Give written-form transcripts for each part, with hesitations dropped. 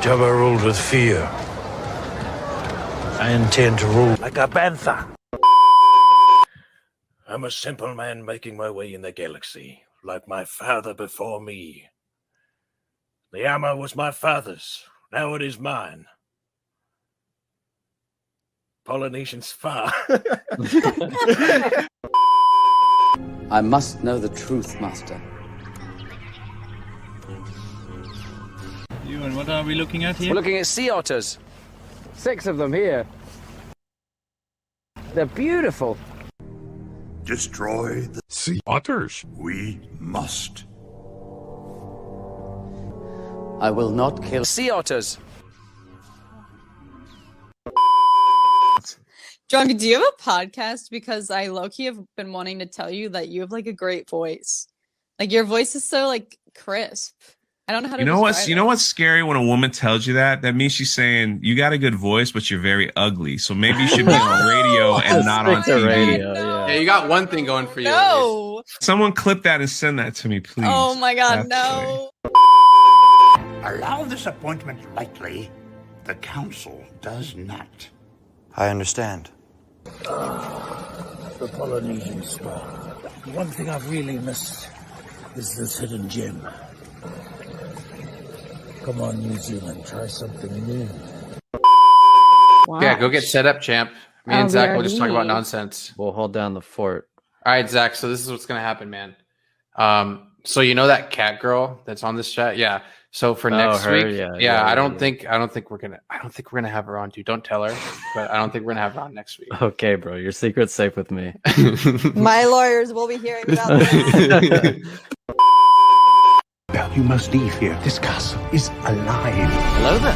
Jabba ruled with fear. I intend to rule like a panther. I'm a simple man making my way in the galaxy, like my father before me. The armor was my father's, now it is mine. Polynesian spa. I must know the truth, Master. And what are we looking at here? We're looking at sea otters. 6 of them here. They're beautiful. Destroy the sea otters. We must. I will not kill sea otters. Drunk, do you have a podcast? Because I low-key have been wanting to tell you that you have like a great voice. Like your voice is so like crisp. I don't know how to describe it. You know what's scary when a woman tells you that? That means she's saying you got a good voice, but you're very ugly. So maybe you should be on radio and not on TV. Radio, yeah, you got one thing going for you. No. Someone clip that and send that to me, please. Oh my God, no. Allow this appointment lightly. The council does not. I understand. The Polynesian spa. One thing I've really missed is this hidden gem. Come on, New Zealand, try something new. Wow. Yeah, go get set up, champ. Me and Zach will just talk about nonsense. We'll hold down the fort. All right, Zach. So this is what's gonna happen, man. So you know that cat girl that's on this chat? Yeah. So for next week, I don't think we're gonna have her on, dude. Don't tell her, but I don't think we're gonna have her on next week. Okay, bro. Your secret's safe with me. My lawyers will be hearing about this. You must leave here. This castle is alive. Hello there.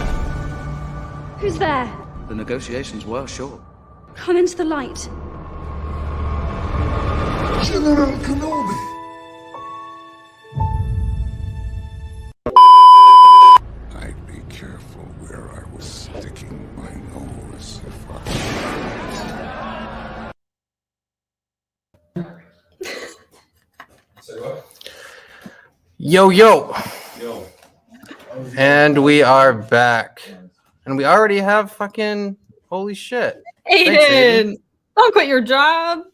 Who's there? The negotiations were short. Come into the light. General Kenobi. I'd be careful where I was sticking my nose if I... Yo. And we are back. And we already have fucking holy shit. Aiden, don't quit your job.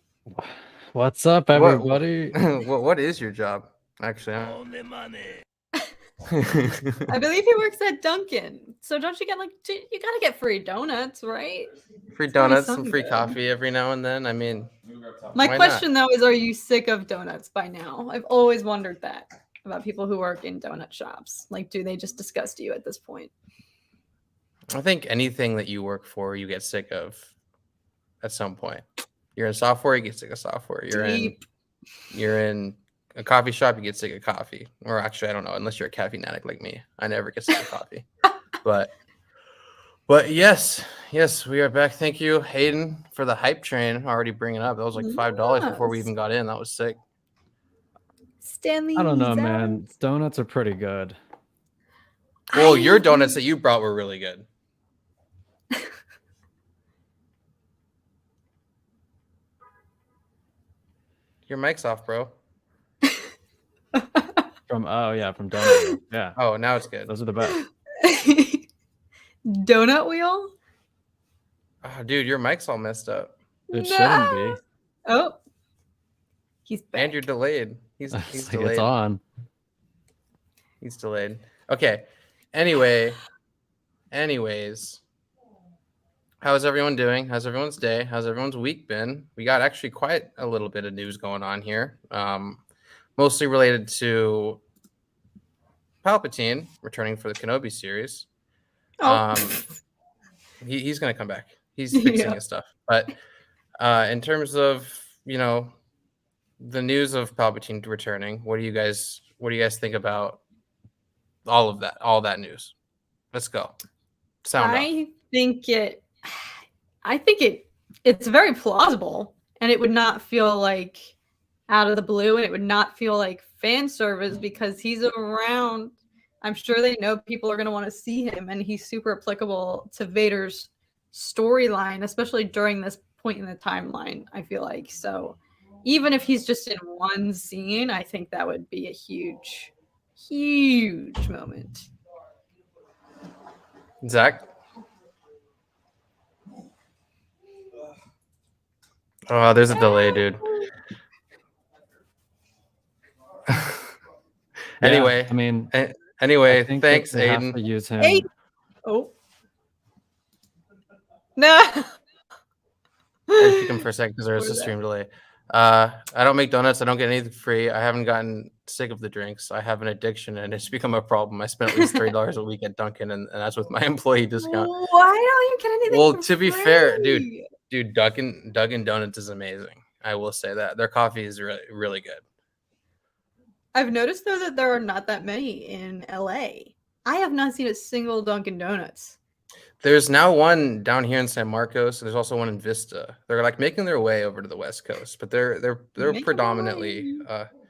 What's up, everybody? What is your job, actually? Only money. I believe he works at Dunkin'. So don't you get you gotta get free donuts, right? Free donuts and free coffee every now and then. I mean, my question though is, are you sick of donuts by now? I've always wondered that about people who work in donut shops. Like, do they just disgust you at this point? I think anything that you work for, you get sick of at some point. You're in software, you get sick of software. You're in a coffee shop, you get sick of coffee. Or actually, I don't know, unless you're a caffeine addict like me. I never get sick of coffee. But yes, we are back. Thank you, Hayden, for the hype train already bringing up. That was like $5 before we even got in. That was sick. Stanley, I don't know, man. Donuts are pretty good. Well, your donuts that you brought were really good. Your mic's off, bro. From Donut. Yeah. Oh, now it's good. Those are the best. Donut wheel? Oh, dude, your mic's all messed up. It shouldn't be. Oh. He's back. And you're delayed. He's delayed. It's on. He's delayed. Okay. Anyways, how's everyone doing? How's everyone's day? How's everyone's week been? We got actually quite a little bit of news going on here. Mostly related to Palpatine returning for the Kenobi series. He's gonna come back. He's fixing his stuff. But in terms of, the news of Palpatine returning, what do you guys think about all that news? Let's go. I think it's very plausible, and it would not feel like out of the blue, and it would not feel like fan service because he's around. I'm sure they know people are going to want to see him, and he's super applicable to Vader's storyline, especially during this point in the timeline, I feel like. So even if he's just in one scene, I think that would be a huge moment. Zach? Oh, there's a delay, dude. Anyway, Yeah, I mean, anyway, I think thanks, they have Aiden. to use him. Hey. Oh. No. I kick him for a second because there's a stream delay. I don't make donuts. I don't get anything free. I haven't gotten sick of the drinks. I have an addiction, and it's become a problem. I spend at least $30 a week at Dunkin', and that's with my employee discount. Why don't you get anything? Well, for to be free? fair, dude, Dunkin' Donuts is amazing. I will say that their coffee is really, really good. I've noticed though that there are not that many in LA. I have not seen a single Dunkin' Donuts. There's now one down here in San Marcos, and there's also one in Vista. They're like making their way over to the West Coast, but they're predominantly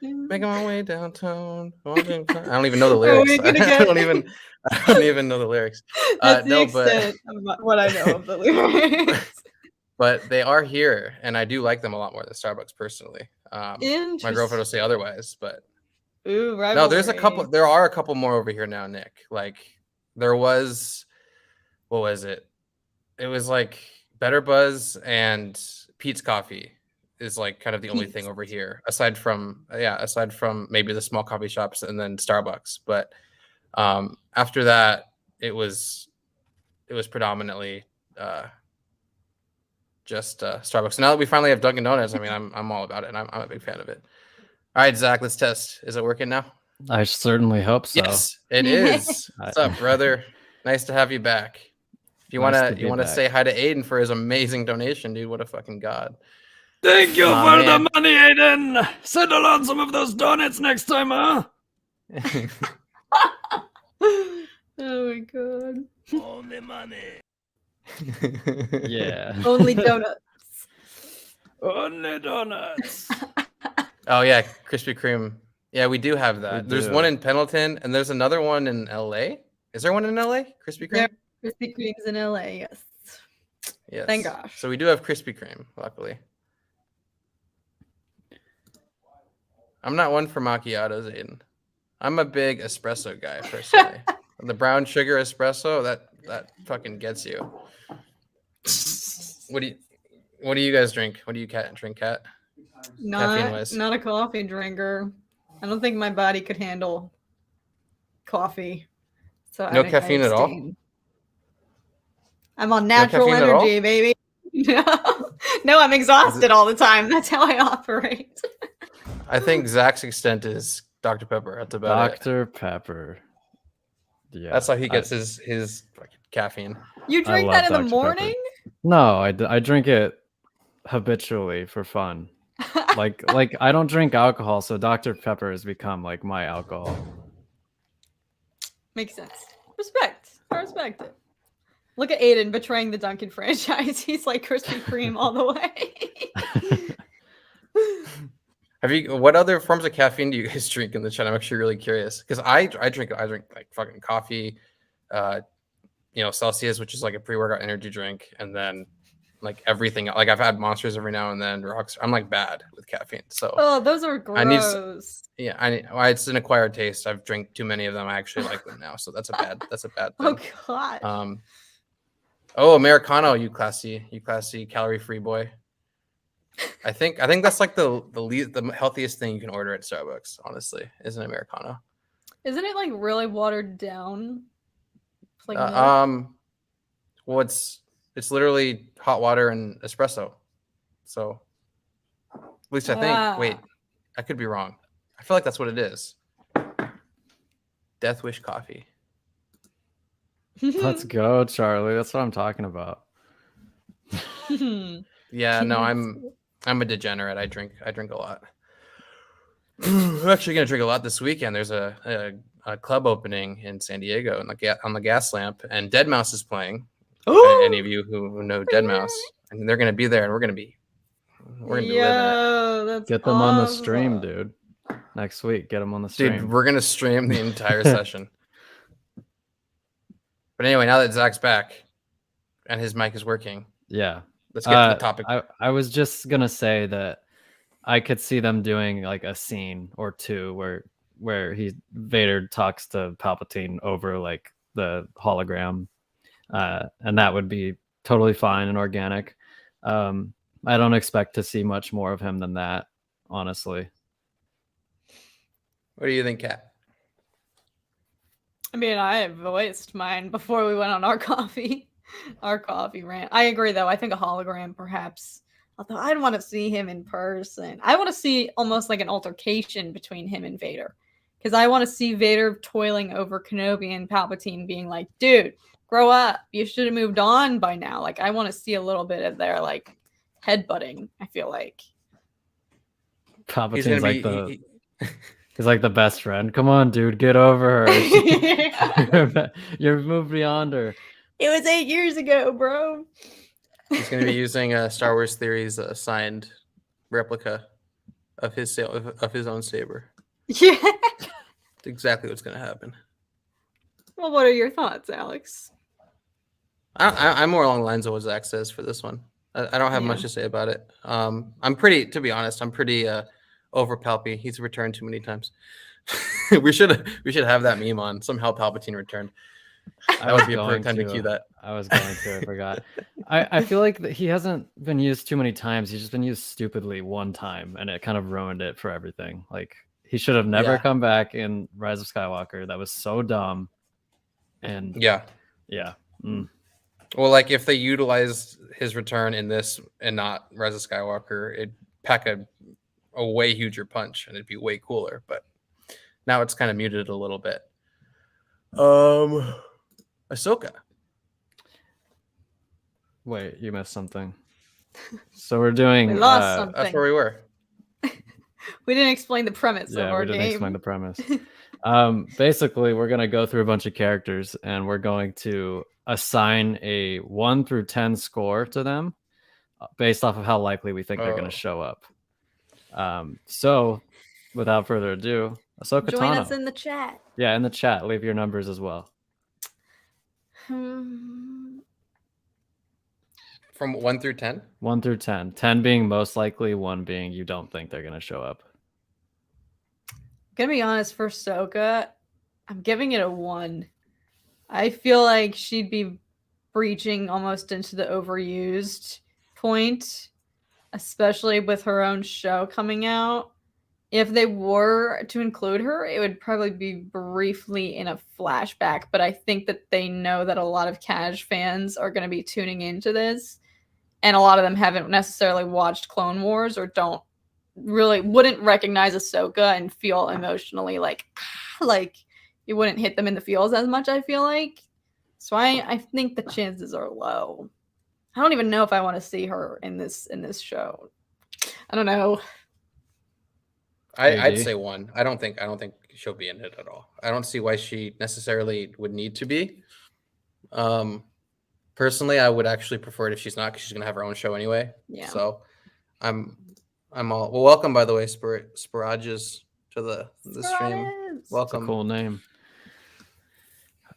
making my way downtown. I don't even know the lyrics. I don't even know the lyrics. That's no, the extent of what I know of the lyrics. But they are here, and I do like them a lot more than Starbucks personally. My girlfriend will say otherwise, but ooh, rivalry. no, there's a couple. There are a couple more over here now, Nick. Like there was. What was it? It was like Better Buzz and Pete's Coffee is like kind of the only thing over here, aside from maybe the small coffee shops and then Starbucks. But after that, it was predominantly just Starbucks. So now that we finally have Dunkin' Donuts, I mean, I'm all about it, and I'm a big fan of it. All right, Zach, let's test. Is it working now? I certainly hope so. Yes, it is. What's up, brother? Nice to have you back. If you wanna say hi to Aiden for his amazing donation, dude. What a fucking god. Thank you for the money, Aiden. Settle on some of those donuts next time, huh? Oh my god. Only money. Yeah. Only donuts. Only donuts. Oh yeah, Krispy Kreme. Yeah, we do have that. We There's do. one in Pendleton, and there's another one in LA. Is there one in LA? Krispy Kreme? Krispy Kreme's in LA, yes. Yes. Thank gosh. So we do have Krispy Kreme, luckily. I'm not one for macchiatos, Aiden. I'm a big espresso guy, personally. The brown sugar espresso, that fucking gets you. What do you guys drink? What do you drink, Kat? Not a coffee drinker. I don't think my body could handle coffee. So No caffeine at all? I'm on natural energy, baby. No, I'm exhausted all the time. That's how I operate. I think Zach's extent is Dr. Pepper. That's about it. Dr. Pepper. Yeah. That's how he gets his fucking caffeine. You drink that in the morning? No, I drink it habitually for fun. like I don't drink alcohol, so Dr. Pepper has become like my alcohol. Makes sense. I respect it. Look at Aiden betraying the Dunkin' franchise. He's like Krispy Kreme all the way. What other forms of caffeine do you guys drink in the chat? I'm actually really curious because I drink like fucking coffee, Celsius, which is like a pre-workout energy drink, and then like everything. Like I've had Monsters every now and then. Rocks. I'm like bad with caffeine, so those are gross. It's an acquired taste. I've drank too many of them. I actually like them now, so that's a bad thing. Oh god. Americano, you classy calorie-free boy. I think that's like the healthiest thing you can order at Starbucks, honestly, is an Americano. Isn't it like really watered down? It's like well, it's literally hot water and espresso. So at least I think. Wait, I could be wrong. I feel like that's what it is. Death Wish coffee. Let's go, Charlie. That's what I'm talking about. Yeah, no, I'm a degenerate. I drink a lot. I'm actually gonna drink a lot this weekend. There's a club opening in San Diego on the Gas Lamp, and Deadmau5 is playing. Any of you who know Deadmau5, and they're gonna be there, and we're gonna be living it. Get them on the stream, dude. Next week, get them on the stream. Dude, we're gonna stream the entire session. But anyway, now that Zach's back and his mic is working, yeah, let's get to the topic. I was just gonna say that I could see them doing like a scene or two where Vader talks to Palpatine over like the hologram, and that would be totally fine and organic. I don't expect to see much more of him than that, honestly. What do you think, Kat? I mean, I voiced mine before we went on our coffee rant. I agree, though. I think a hologram, perhaps. Although I'd want to see him in person. I want to see almost like an altercation between him and Vader. Because I want to see Vader toiling over Kenobi and Palpatine being like, dude, grow up. You should have moved on by now. Like, I want to see a little bit of their, like, headbutting, I feel like. Palpatine's like he's like the best friend. Come on, dude, get over her. You've moved beyond her. It was 8 years ago, bro. He's going to be using Star Wars Theory's signed replica of his own saber. Yeah. That's exactly what's going to happen. Well, what are your thoughts, Alex? I'm more along the lines of what Zach says for this one. I don't have much to say about it. To be honest, I'm pretty over Palpy. He's returned too many times. we should have that meme on. Somehow Palpatine returned. That would be a perfect time to cue that. I was going to. I forgot. I feel like that he hasn't been used too many times. He's just been used stupidly one time, and it kind of ruined it for everything. Like, he should have never come back in Rise of Skywalker. That was so dumb. And yeah. Well, like, if they utilized his return in this and not Rise of Skywalker, it'd pack a way huger punch and it'd be way cooler. But now it's kind of muted a little bit. Ahsoka. Wait, you missed something. So we're doing. We lost something. That's where we were. We didn't explain the premise of our we didn't game. explain the premise. Basically, we're going to go through a bunch of characters and we're going to assign a 1 through 10 score to them based off of how likely we think they're going to show up. So, without further ado, Ahsoka Join Tano. us in the chat. Yeah, in the chat. Leave your numbers as well. Hmm. From 1 through 10? 1 through 10. 10 being most likely, 1 being you don't think they're going to show up. Gonna be honest, for Ahsoka, I'm giving it a 1. I feel like she'd be breaching almost into the overused point, especially with her own show coming out. If they were to include her, it would probably be briefly in a flashback, but I think that they know that a lot of Kaj fans are going to be tuning into this, and a lot of them haven't necessarily watched Clone Wars or wouldn't recognize Ahsoka and feel emotionally like it wouldn't hit them in the feels as much, I feel like. So I think the chances are low. I don't even know if I want to see her in this show. I don't know. I'd say 1. I don't think she'll be in it at all. I don't see why she necessarily would need to be. Personally, I would actually prefer it if she's not, because she's gonna have her own show anyway. Yeah. So I'm all well. Welcome, by the way, Spirages to the stream. Welcome. That's a cool name.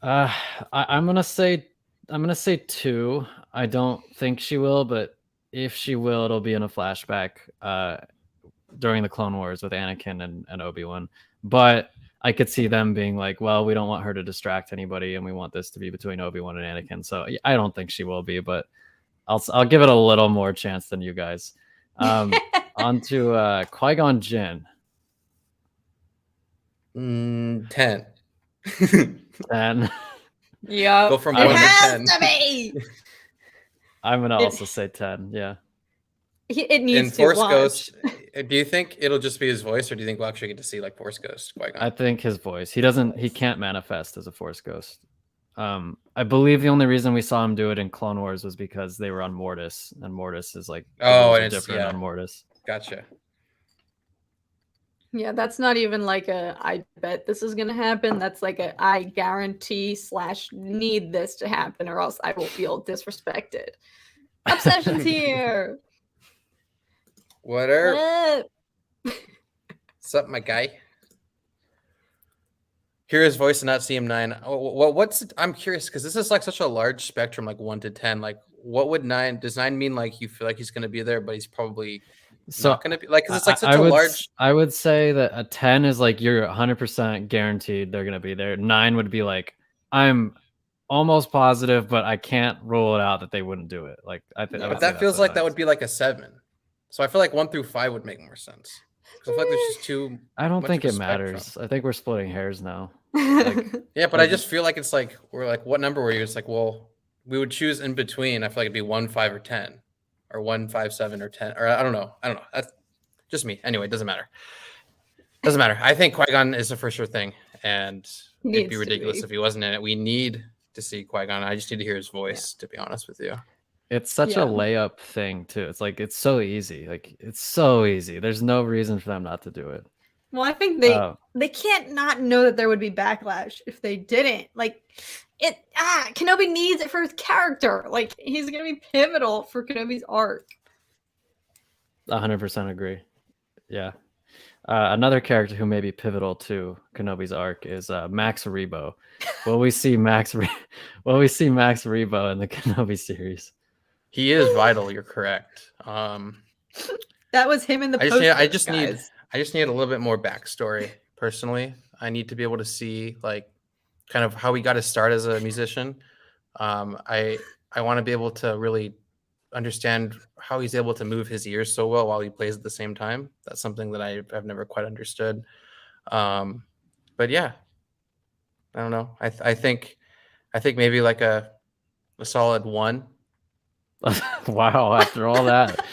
I'm gonna say 2. I don't think she will, but if she will, it'll be in a flashback during the Clone Wars with Anakin and Obi-Wan. But I could see them being like, well, we don't want her to distract anybody, and we want this to be between Obi-Wan and Anakin. So I don't think she will be, but I'll give it a little more chance than you guys. On to Qui-Gon Jinn. 10. 10. Yeah. Go from 1 to 10. To be. I'm gonna also say 10. Yeah. It needs in to Force watch. Ghost. Do you think it'll just be his voice, or do you think we'll actually get to see like Force Ghost Qui-Gon? I think his voice. He can't manifest as a Force Ghost. I believe the only reason we saw him do it in Clone Wars was because they were on Mortis, and Mortis is like different on Mortis. Gotcha. Yeah, that's not even like I bet this is gonna happen. That's like I guarantee / need this to happen, or else I will feel disrespected. Obsessions here. What up? What's up, my guy? Hear his voice and not see him 9. I'm curious because this is like such a large spectrum, like 1 to 10. Like, what would 9? Does 9 mean like you feel like he's gonna be there, but he's probably not gonna be like? Because it's like such a large. I would say that a 10 is like you're 100% guaranteed they're gonna be there. 9 would be like I'm almost positive, but I can't rule it out that they wouldn't do it. Like I think, But that feels like that would be like a 7. So I feel like 1 through 5 would make more sense. Because I feel like there's just too. I don't much think of it a matters. spectrum. I think we're splitting hairs now. Like, Yeah, but I just feel like it's like we're like, what number were you? It's like, well, we would choose in between. I feel like it'd be 1, 5, or 10, or 1, 5, 7, or 10, or I don't know. That's just me. Anyway, it doesn't matter. Doesn't matter. I think Qui-Gon is a for sure thing, and it'd be ridiculous if he wasn't in it. We need to see Qui-Gon. I just need to hear his voice, to be honest with you. It's such a layup thing too. It's like it's so easy. Like it's so easy. There's no reason for them not to do it. Well, I think they can't not know that there would be backlash if they didn't. Like Kenobi needs it for his character. Like he's gonna be pivotal for Kenobi's arc. 100% agree. Yeah. Another character who may be pivotal to Kenobi's arc is Max Rebo. Will we see Max Rebo in the Kenobi series? He is vital. You're correct. That was him in the. I just need a little bit more backstory. Personally, I need to be able to see like kind of how he got his start as a musician. I want to be able to really understand how he's able to move his ears so well while he plays at the same time. That's something that I've never quite understood. But yeah, I don't know. I think maybe like a solid 1. Wow, after all that.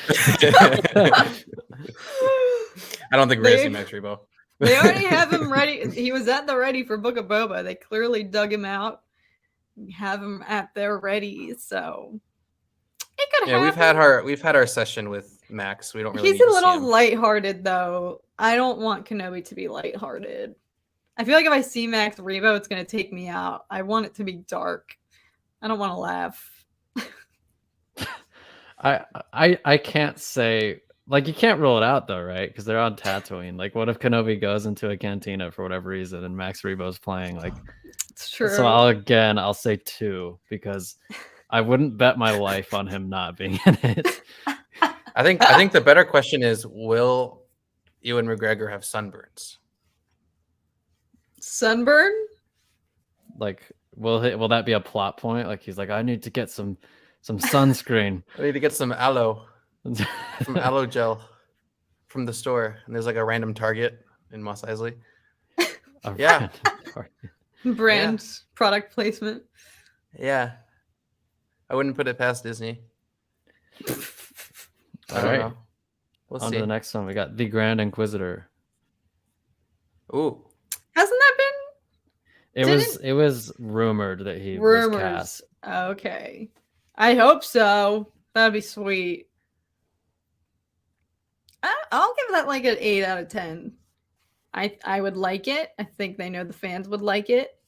I don't think we're gonna see Max Rebo. They already have him ready. He was at the ready for Book of Boba. They clearly dug him out, have him at their ready. So it could happen. We've had our session with Max. We don't really. He's a little lighthearted though. I don't want Kenobi to be lighthearted. I feel like if I see Max Rebo, it's gonna take me out. I want it to be dark. I don't want to laugh. I can't say, like, you can't rule it out though, right? Because they're on Tatooine. Like, what if Kenobi goes into a cantina for whatever reason and Max Rebo's playing? Like, it's true. So I'll say 2 because I wouldn't bet my life on him not being in it. I think the better question is, will Ewan McGregor have sunburns? Sunburn? Like, will that be a plot point? Like, he's like, I need to get some sunscreen. I need to get some some aloe gel from the store. And there's like a random Target in Mos Eisley. Yeah. Brand product placement. Yeah. I wouldn't put it past Disney. All right. We'll on see. to the next one. We got the Grand Inquisitor. Ooh. Hasn't that been? It was rumored that he was cast. Okay. I hope so. That'd be sweet. I'll give that like an 8 out of 10. I would like it. I think they know the fans would like it.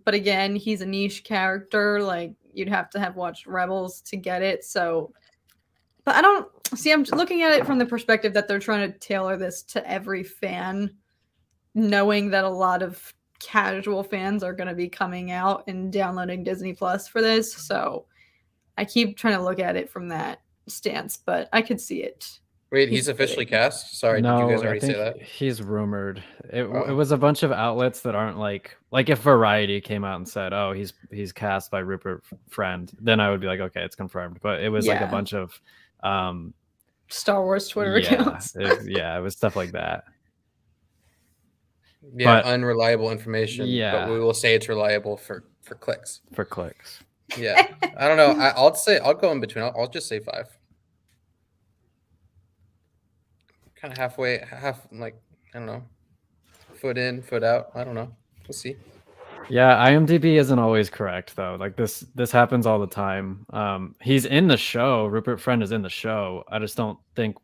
But again, he's a niche character. Like, you'd have to have watched Rebels to get it. So, but I don't see. I'm looking at it from the perspective that they're trying to tailor this to every fan, knowing that a lot of casual fans are going to be coming out and downloading Disney Plus for this. So I keep trying to look at it from that stance, but I could see it. Wait, he's officially cast? Sorry, No, did you guys already say that? He's rumored. It was a bunch of outlets that aren't like if Variety came out and said, "Oh, he's cast by Rupert Friend," then I would be like, "Okay, it's confirmed." But it was like a bunch of Star Wars Twitter accounts. It was stuff like that. Yeah, but unreliable information. Yeah, but we will say it's reliable for clicks. For clicks. Yeah, I don't know. I'll go in between. I'll just say 5. Kind of halfway, like, I don't know, foot in, foot out. I don't know. We'll see. Yeah, IMDb isn't always correct though. Like this happens all the time. He's in the show. Rupert Friend is in the show. I just don't think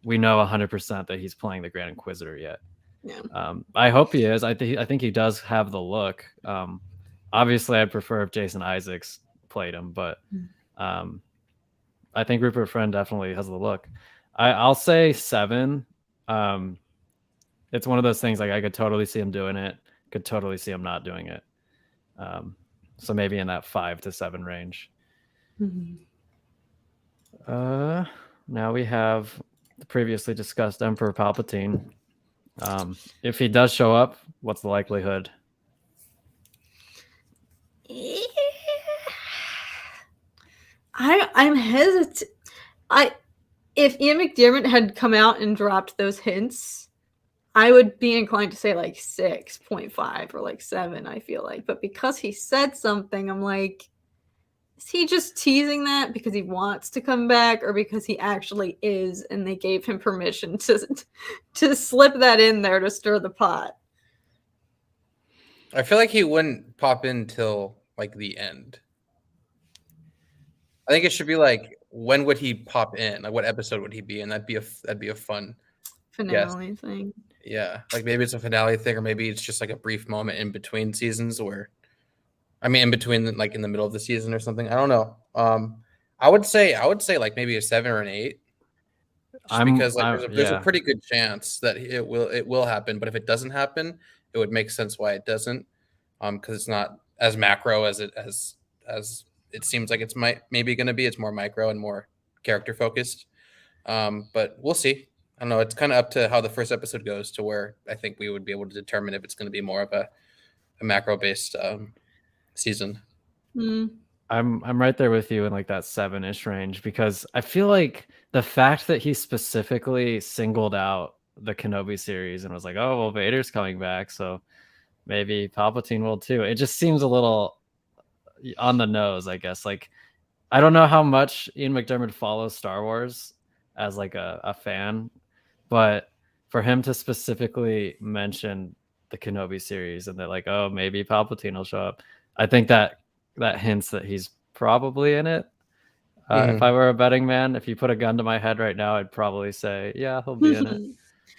we know 100% that he's playing the Grand Inquisitor yet. Yeah. I hope he is. I think he does have the look. Obviously, I'd prefer if Jason Isaacs played him, but I think Rupert Friend definitely has the look. I'll say 7. It's one of those things like I could totally see him doing it. Could totally see him not doing it. So maybe in that 5 to 7 range. Mm-hmm. Now we have the previously discussed Emperor Palpatine. If he does show up, what's the likelihood? I'm hesitant. If Ian McDiarmid had come out and dropped those hints, I would be inclined to say like 6.5 or like 7, I feel like. But because he said something, I'm like, is he just teasing that because he wants to come back or because he actually is and they gave him permission to slip that in there to stir the pot? I feel like he wouldn't pop in till like the end. I think it should be like, when would he pop in? Like, what episode would he be in? That'd be a fun Finale thing. Yeah, like maybe it's a finale thing, or maybe it's just like a brief moment in between seasons, where, I mean, in between, like in the middle of the season or something. I don't know. I would say like maybe a 7 or an 8, because like there's a pretty good chance that it will happen. But if it doesn't happen, it would make sense why it doesn't, because it's not as macro as it seems like it's maybe going to be. It's more micro and more character focused. But we'll see. I don't know. It's kind of up to how the first episode goes, to where I think we would be able to determine if it's going to be more of a macro based season. I'm right there with you in like that 7-ish range, because I feel like the fact that he specifically singled out the Kenobi series and was like, oh, well, Vader's coming back, so maybe Palpatine will too. It just seems a little on the nose, I guess. Like, I don't know how much Ian McDiarmid follows Star Wars as like a fan, but for him to specifically mention the Kenobi series and that like, oh, maybe Palpatine will show up, I think that hints that he's probably in it. If I were a betting man, if you put a gun to my head right now, I'd probably say, yeah, he'll be in it.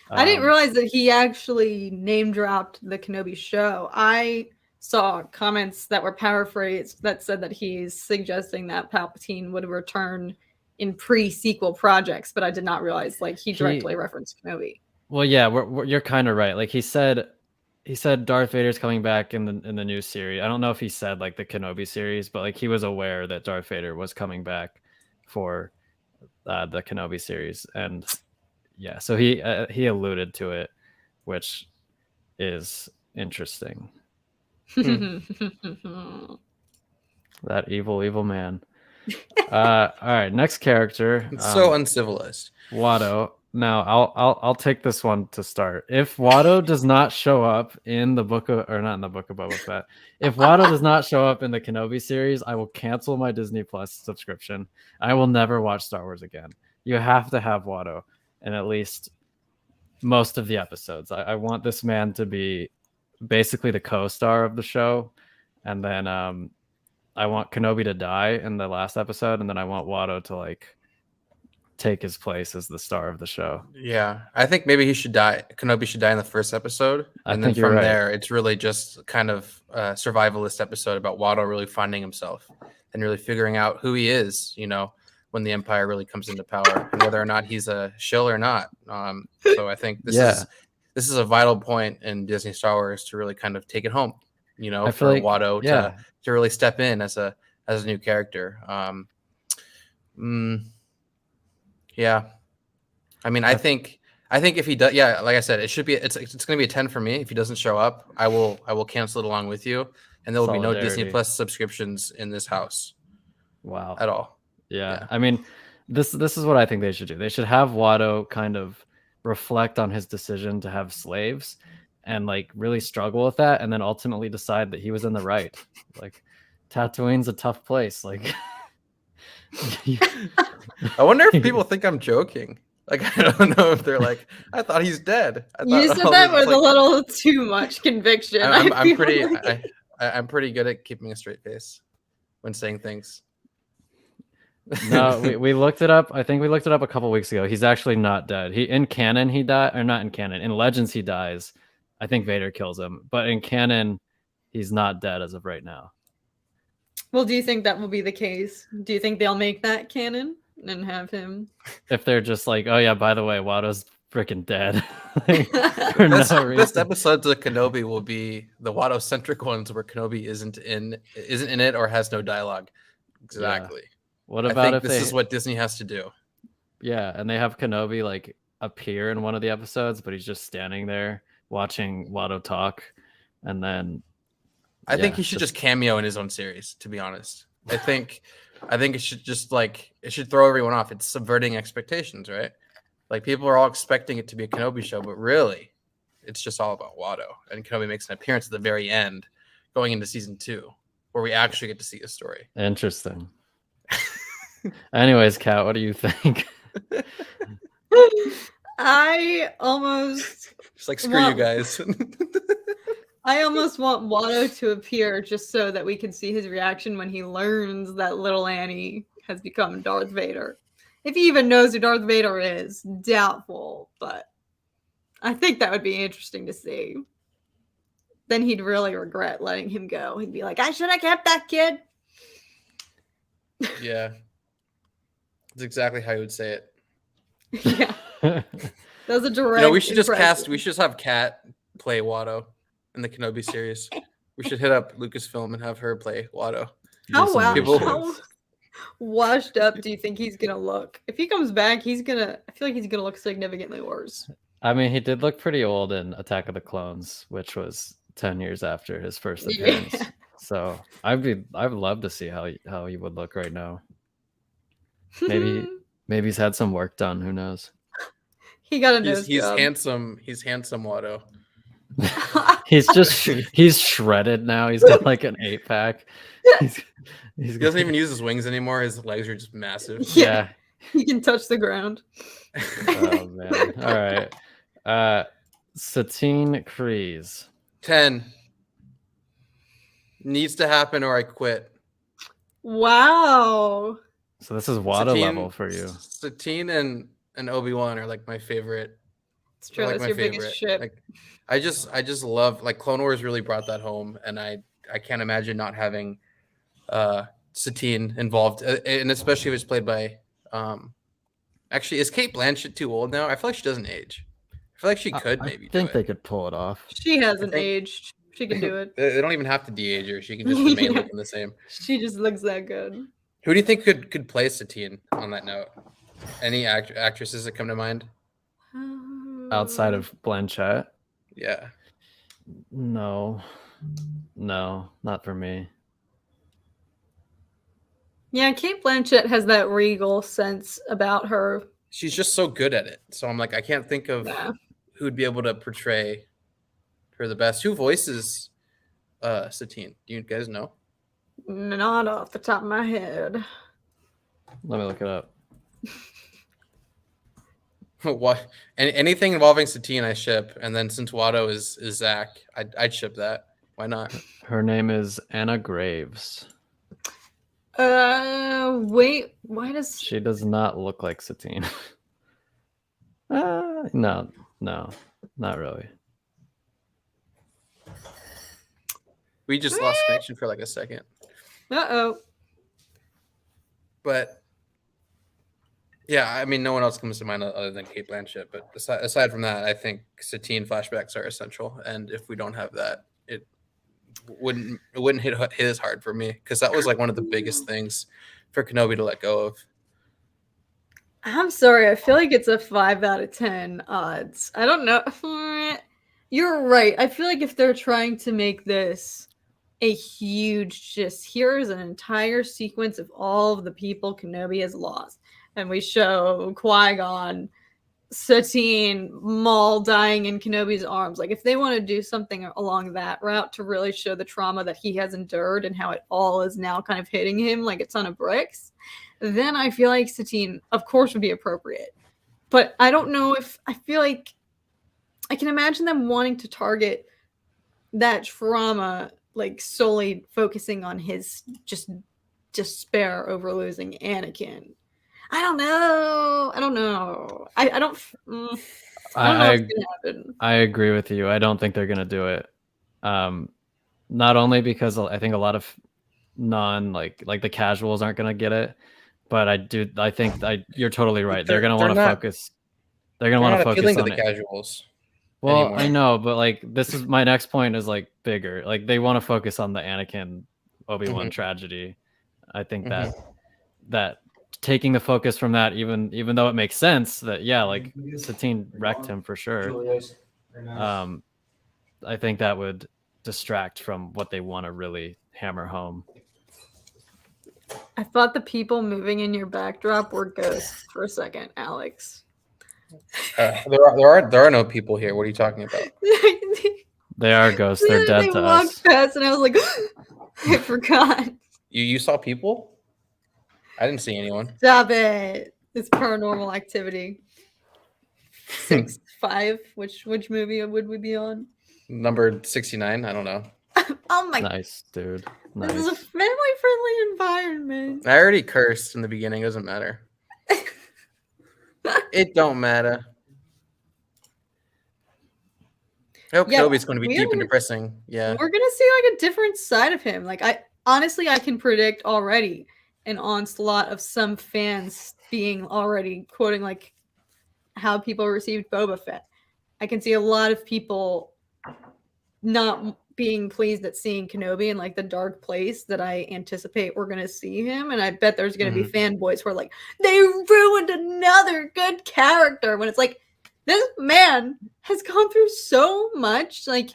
I didn't realize that he actually name dropped the Kenobi show. I saw comments that were paraphrased that said that he's suggesting that Palpatine would return in pre-sequel projects, but I did not realize like he directly referenced Kenobi. Well, yeah, you're kind of right. Like he said Darth Vader's coming back in the new series. I don't know if he said like the Kenobi series, but like he was aware that Darth Vader was coming back for the Kenobi series, and yeah, so he alluded to it, which is interesting. That evil man. All right, next character. It's so uncivilized. Watto. Now I'll take this one to start. If Watto does not show up in the book of, or not in the book of Boba Fett, if Watto does not show up in the Kenobi series, I will cancel my Disney Plus subscription. I will never watch Star Wars again. You have to have Watto in at least most of the episodes. I want this man to be basically the co-star of the show, and then I want Kenobi to die in the last episode, and then I want Watto to like take his place as the star of the show. Yeah, I think maybe he should die. Kenobi should die in the first episode, and then from there, it's really just kind of a survivalist episode about Watto really finding himself and really figuring out who he is. You know, when the Empire really comes into power, and whether or not he's a shill or not. So I think this is a vital point in Disney Star Wars to really kind of take it home. You know, for like, Watto to really step in as a new character. Yeah, I mean, I think if he does, yeah, like I said, it should be it's going to be a 10 for me. If he doesn't show up, I will cancel it along with you, and there will be no Disney Plus subscriptions in this house. Wow, at all. Yeah. I mean, this is what I think they should do. They should have Watto kind of reflect on his decision to have slaves, and like really struggle with that, and then ultimately decide that he was in the right. Like, Tatooine's a tough place. Like. I wonder if people think I'm joking. Like, I don't know if they're like, I thought he's dead. You said that with a little too much conviction. I'm pretty good at keeping a straight face when saying things. No, we looked it up. I think we looked it up a couple weeks ago. He's actually not dead. In canon he died, or not in canon. In Legends he dies. I think Vader kills him, but in canon he's not dead as of right now. Well, do you think that will be the case? Do you think they'll make that canon and have him? If they're just like, oh yeah, by the way, Watto's freaking dead. This episodes of Kenobi will be the Watto-centric ones where Kenobi isn't in it or has no dialogue. Exactly. Yeah. What about if this is what Disney has to do? Yeah, and they have Kenobi like appear in one of the episodes, but he's just standing there watching Watto talk, and then I think he should just cameo in his own series, to be honest. I think I think it should throw everyone off. It's subverting expectations, right? Like people are all expecting it to be a Kenobi show, but really, it's just all about Watto. And Kenobi makes an appearance at the very end, going into season 2, where we actually get to see a story. Interesting. Anyways, Kat, what do you think? I almost Just like screw you guys. I almost want Watto to appear just so that we can see his reaction when he learns that little Annie has become Darth Vader. If he even knows who Darth Vader is, doubtful, but I think that would be interesting to see. Then he'd really regret letting him go. He'd be like, I should have kept that kid. Yeah. That's exactly how you would say it. Yeah. That was a direct We should just impression. we should just have Kat play Watto in the Kenobi series. We should hit up Lucasfilm and have her play Watto. How washed up do you think he's gonna look? If he comes back, I feel like he's gonna look significantly worse. I mean, he did look pretty old in Attack of the Clones, which was 10 years after his first appearance. Yeah. So I'd love to see how he would look right now. Maybe he's had some work done. Who knows? He got a nose He's job. handsome. He's handsome, Watto. he's shredded now. He's got like an 8-pack. He doesn't even use his wings anymore. His legs are just massive. Yeah. He can touch the ground. Oh man. All right. Satine Kryze. 10. Needs to happen or I quit. Wow. So this is Watto level for you. Satine and Obi-Wan are like my favorite. It's true. That's your biggest ship. Like, I just love, like, Clone Wars really brought that home, and I can't imagine not having Satine involved, and especially if it's played by actually, is Kate Blanchet too old now? I feel like she doesn't age. I feel like she could maybe. I think they could pull it off. She hasn't aged. She can do it. They don't even have to de-age her. She can just remain looking the same. She just looks that good. Who do you think could play Satine on that note? Any actresses that come to mind? Outside of Blanchett? Yeah. No, not for me. Yeah, Kate Blanchett has that regal sense about her. She's just so good at it. So I'm like, I can't think of who'd be able to portray her the best. Who voices Satine? Do you guys know? Not off the top of my head. Let me look it up. What? Anything involving Satine, I ship. And then since Watto is Zach, I'd ship that. Why not? Her name is Anna Graves. Wait. Why does She does not look like Satine. No, not really. We just lost connection for like a second. Uh-oh. But yeah, I mean, no one else comes to mind other than Kate Blanchett. But aside from that, I think Satine flashbacks are essential. And if we don't have that, it wouldn't hit as hard for me, because that was like one of the biggest things for Kenobi to let go of. I'm sorry. I feel like it's a 5 out of 10 odds. I don't know. You're right. I feel like if they're trying to make this a huge, just here's an entire sequence of all of the people Kenobi has lost, and we show Qui-Gon, Satine, Maul dying in Kenobi's arms. Like, if they want to do something along that route to really show the trauma that he has endured and how it all is now kind of hitting him like a ton of bricks, then I feel like Satine, of course, would be appropriate. But I don't know if I feel like I can imagine them wanting to target that trauma, like solely focusing on his just despair over losing Anakin. I don't know. I don't know what's gonna happen. I agree with you. I don't think they're gonna do it. Not only because I think a lot of like the casuals aren't gonna get it, but I think you're totally right. They're gonna want to focus. They're gonna want to focus on the casuals. Well, anymore. I know, but like this is my next point is like bigger. Like they want to focus on the Anakin Obi-Wan tragedy. I think that taking the focus from that, even though it makes sense that like Satine wrecked him for sure. I think that would distract from what they want to really hammer home. I thought the people moving in your backdrop were ghosts for a second, Alex. There are no people here. What are you talking about? They are ghosts. They're dead They to walked us. past, and I was like, I forgot. You saw people? I didn't see anyone. Stop it! It's paranormal activity. 6-5. Which movie would we be on? Number 69. I don't know. Oh my! Nice, dude. This is a Nice. family-friendly environment. I already cursed in the beginning. It doesn't matter. It don't matter. I hope Yeah, Kenobi's going to be deep and we're- depressing. Yeah. We're gonna see like a different side of him. Like I can predict already an onslaught of some fans being already quoting like how people received Boba Fett. I can see a lot of people not being pleased at seeing Kenobi in like the dark place that I anticipate we're gonna see him, and I bet there's gonna be fanboys who are like, they ruined another good character, when it's like, this man has gone through so much. Like,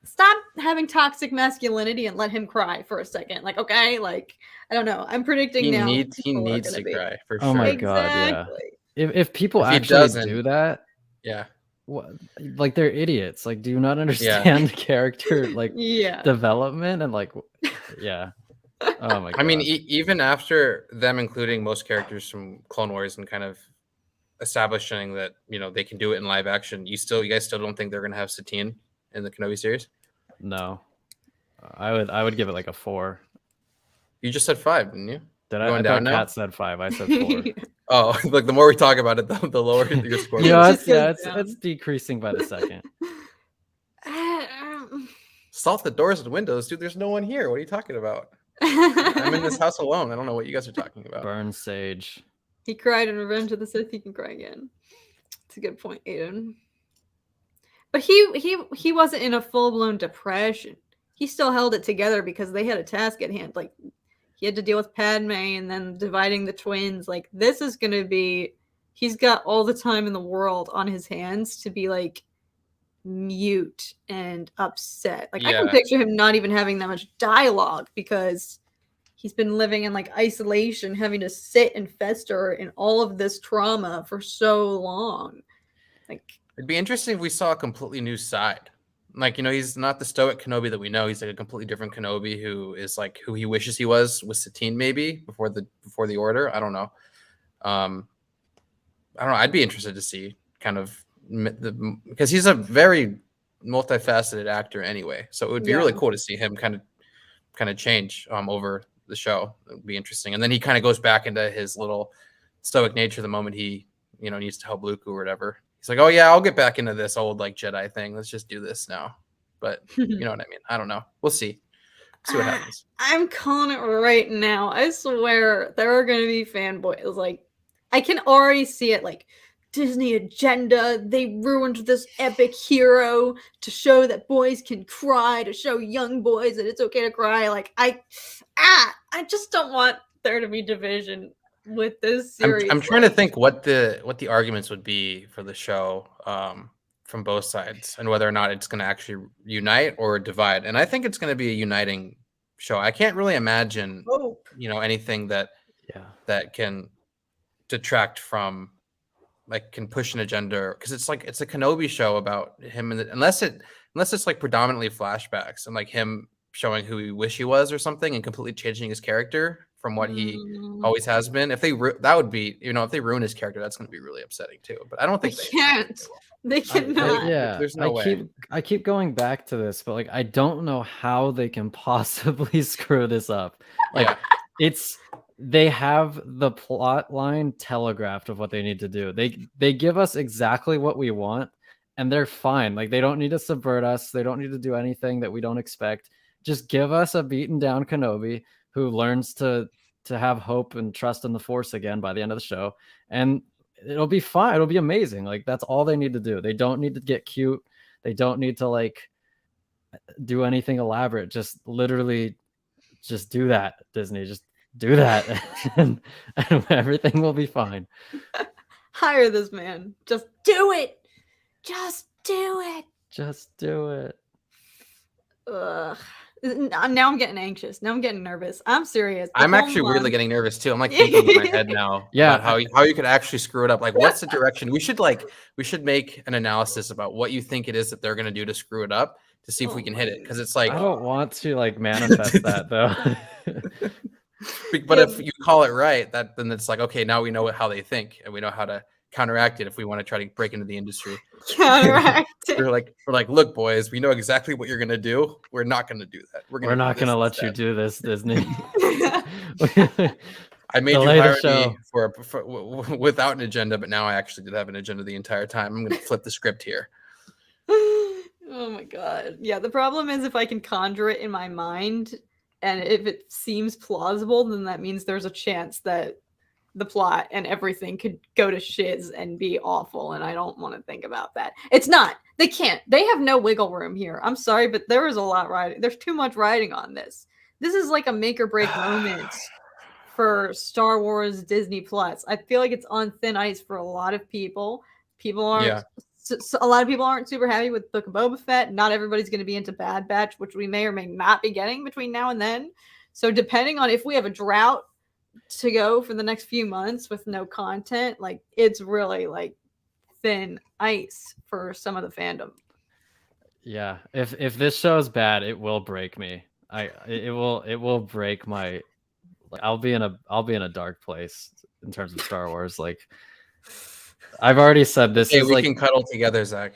stop having toxic masculinity and let him cry for a second. Like, okay, like I don't know. I'm predicting He now needs people are to gonna be- cry for Oh sure. my god, yeah. Exactly. If people If he actually doesn't- do that, Yeah. what, like they're idiots. Like, do you not understand character like Yeah. development and like, yeah. Oh my god. I mean, even after them including most characters from Clone Wars and kind of establishing that, you know, they can do it in live action, you guys still don't think they're gonna have Satine in the Kenobi series? No, I would give it like a 4. You just said 5, didn't you? Did Going I? I down thought now? Kat said 5. I said 4. Oh, like the more we talk about it, the lower your score. You know, goes. it's decreasing by the second. Salt the doors and windows, dude. There's no one here. What are you talking about? I'm in this house alone. I don't know what you guys are talking about. Burn sage. He cried in Revenge of the Sith. He can cry again. It's a good point, Aiden. But he wasn't in a full blown depression. He still held it together because they had a task at hand. Like, he had to deal with Padme and then dividing the twins. Like, this is gonna be. He's got all the time in the world on his hands to be like mute and upset. Like, I can Yeah. picture him not even having that much dialogue because he's been living in like isolation, having to sit and fester in all of this trauma for so long. Like, It'd be interesting if we saw a completely new side. Like, you know, he's not the stoic Kenobi that we know. He's like a completely different Kenobi who is like who he wishes he was with Satine, maybe before the Order. I don't know. I don't know. I'd be interested to see kind of because he's a very multifaceted actor anyway. So it would be really cool to see him kind of change over the show. It would be interesting. And then he kind of goes back into his little stoic nature the moment he, you know, needs to help Luke or whatever. He's like, oh yeah, I'll get back into this old like Jedi thing. Let's just do this now. But you know what I mean? I don't know. We'll see. See what happens. I'm calling it right now. I swear there are going to be fanboys. Like, I can already see it. Like, Disney agenda. They ruined this epic hero to show that boys can cry, to show young boys that it's okay to cry. Like, I just don't want there to be division with this series. I'm trying to think what the arguments would be for the show from both sides and whether or not it's going to actually unite or divide. And I think it's going to be a uniting show. I can't really imagine, you know, anything that can detract from, like, can push an agenda, because it's like it's a Kenobi show about him, and unless it's like predominantly flashbacks and like him showing who he wish he was or something and completely changing his character from what he always has been. If they that would be, you know, if they ruin his character, that's going to be really upsetting too. But I don't think they can't. They cannot. There's no way. I keep going back to this, but like I don't know how they can possibly screw this up. Like they have the plot line telegraphed of what they need to do. They give us exactly what we want, and they're fine. Like, they don't need to subvert us. They don't need to do anything that we don't expect. Just give us a beaten down Kenobi who learns to have hope and trust in the Force again by the end of the show, and it'll be fine. It'll be amazing. Like, that's all they need to do. They don't need to get cute. They don't need to like do anything elaborate. Just literally just do that, Disney. Just do that and everything will be fine. Hire this man. Just do it. Just do it. Just do it. Ugh. Now I'm getting anxious. Now I'm getting nervous. I'm serious. I'm actually weirdly getting nervous too. I'm like thinking in my head now Yeah. about how you could actually screw it up. Like, what's the direction? We should make an analysis about what you think it is that they're gonna do to screw it up to see if we can hit it. Because it's like I don't want to like manifest that though. But if you call it right, then it's like, okay, now we know how they think and we know how to counteract it if we want to try to break into the industry. Counteract it. we're like, look, boys, we know exactly what you're gonna do. We're not gonna do that. We're not gonna let you do this, Disney. I made Delay you the hire show. me for without an agenda, but now I actually did have an agenda the entire time. I'm gonna flip the script here. Oh my god. Yeah, the problem is if I can conjure it in my mind and if it seems plausible, then that means there's a chance that the plot and everything could go to shiz and be awful, and I don't want to think about that. It's not. They can't. They have no wiggle room here. I'm sorry, but there is a lot riding. There's too much riding on this. This is like a make or break moment for Star Wars Disney Plus. I feel like it's on thin ice for a lot of people. People aren't. So a lot of people aren't super happy with Book of Boba Fett. Not everybody's going to be into Bad Batch, which we may or may not be getting between now and then. So depending on if we have a drought to go for the next few months with no content, like it's really like thin ice for some of the fandom. Yeah, if this show is bad, it will break me. It will break my. Like, I'll be in a dark place in terms of Star Wars. Like I've already said, this is we like can cuddle together, Zach.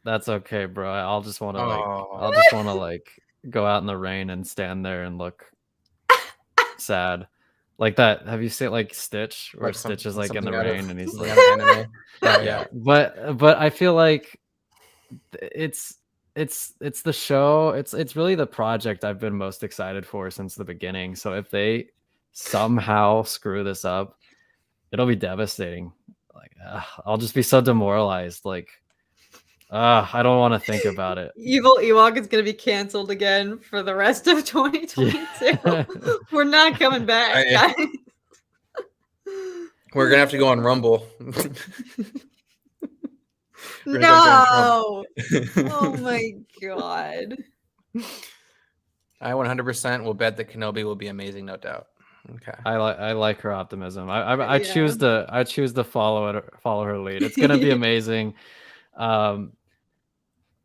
That's okay, bro. I'll just want to like go out in the rain and stand there and look sad. Like that. Have you seen like Stitch, where Like Stitch is like in the something out rain of- and he's something like, out of anime. yeah. But I feel like it's the show. It's really the project I've been most excited for since the beginning. So if they somehow screw this up, it'll be devastating. Like I'll just be so demoralized. Like I don't want to think about it. Evil Ewok is going to be canceled again for the rest of 2022. We're not coming back, guys. We're gonna have to go on Rumble. No. Oh my god. I 100% will bet that Kenobi will be amazing, no doubt. Okay. I like her optimism. I choose to follow her lead. It's gonna be amazing.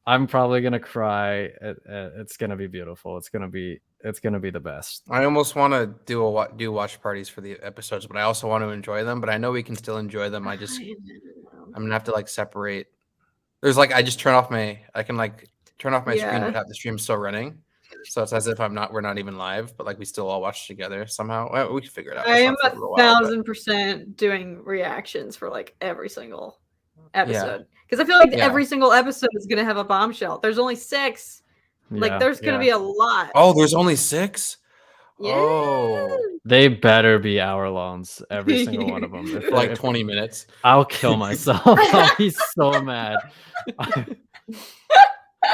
I'm probably gonna cry. It's gonna be beautiful. It's gonna be the best. I almost want to do watch parties for the episodes, but I also want to enjoy them. But I know we can still enjoy them. I'm gonna have to like separate. There's like I can turn off my screen but have the stream still running. So it's as if we're not even live, but like we still all watch together somehow. Well, we can figure it out. I am 1,000% doing reactions for like every single episode because I feel like every single episode is gonna have a bombshell. There's only 6. Like there's gonna be a lot. Oh, there's only 6. Yeah. Oh, they better be hour-longs, every single one of them. For like 20 minutes. I'll kill myself. I'll be so mad.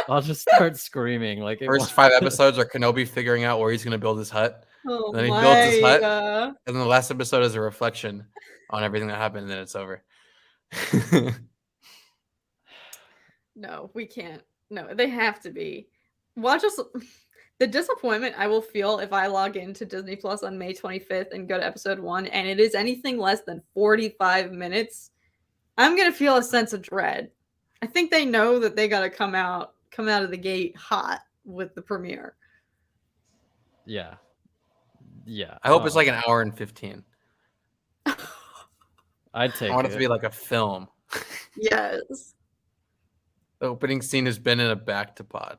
I'll just start screaming. Like First 5 episodes are Kenobi figuring out where he's going to build his hut. Oh, then he builds his hut, and then the last episode is a reflection on everything that happened, and then it's over. No, we can't. No, they have to be. Watch us. The disappointment I will feel if I log into Disney Plus on May 25th and go to episode 1, and it is anything less than 45 minutes. I'm gonna feel a sense of dread. I think they know that they gotta come out of the gate hot with the premiere. Yeah. I hope it's like an hour and 15. I'd take. I want it to be like a film. Yes. The opening scene has been in a back to pod.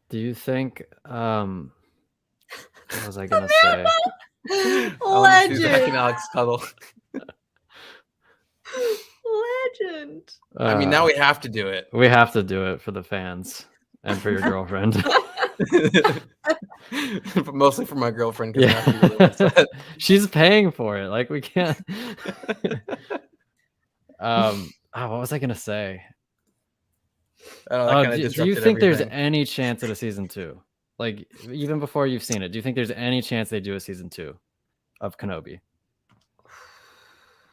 Do you think what was I gonna say? Legend. Alex cuddle. Legend. I mean, now we have to do it. We have to do it for the fans and for your girlfriend. But mostly for my girlfriend. Really she's paying for it. Like we can't. What was I gonna say? Do you think there's any chance at a season 2? Like even before you've seen it, do you think there's any chance they do a season 2 of Kenobi?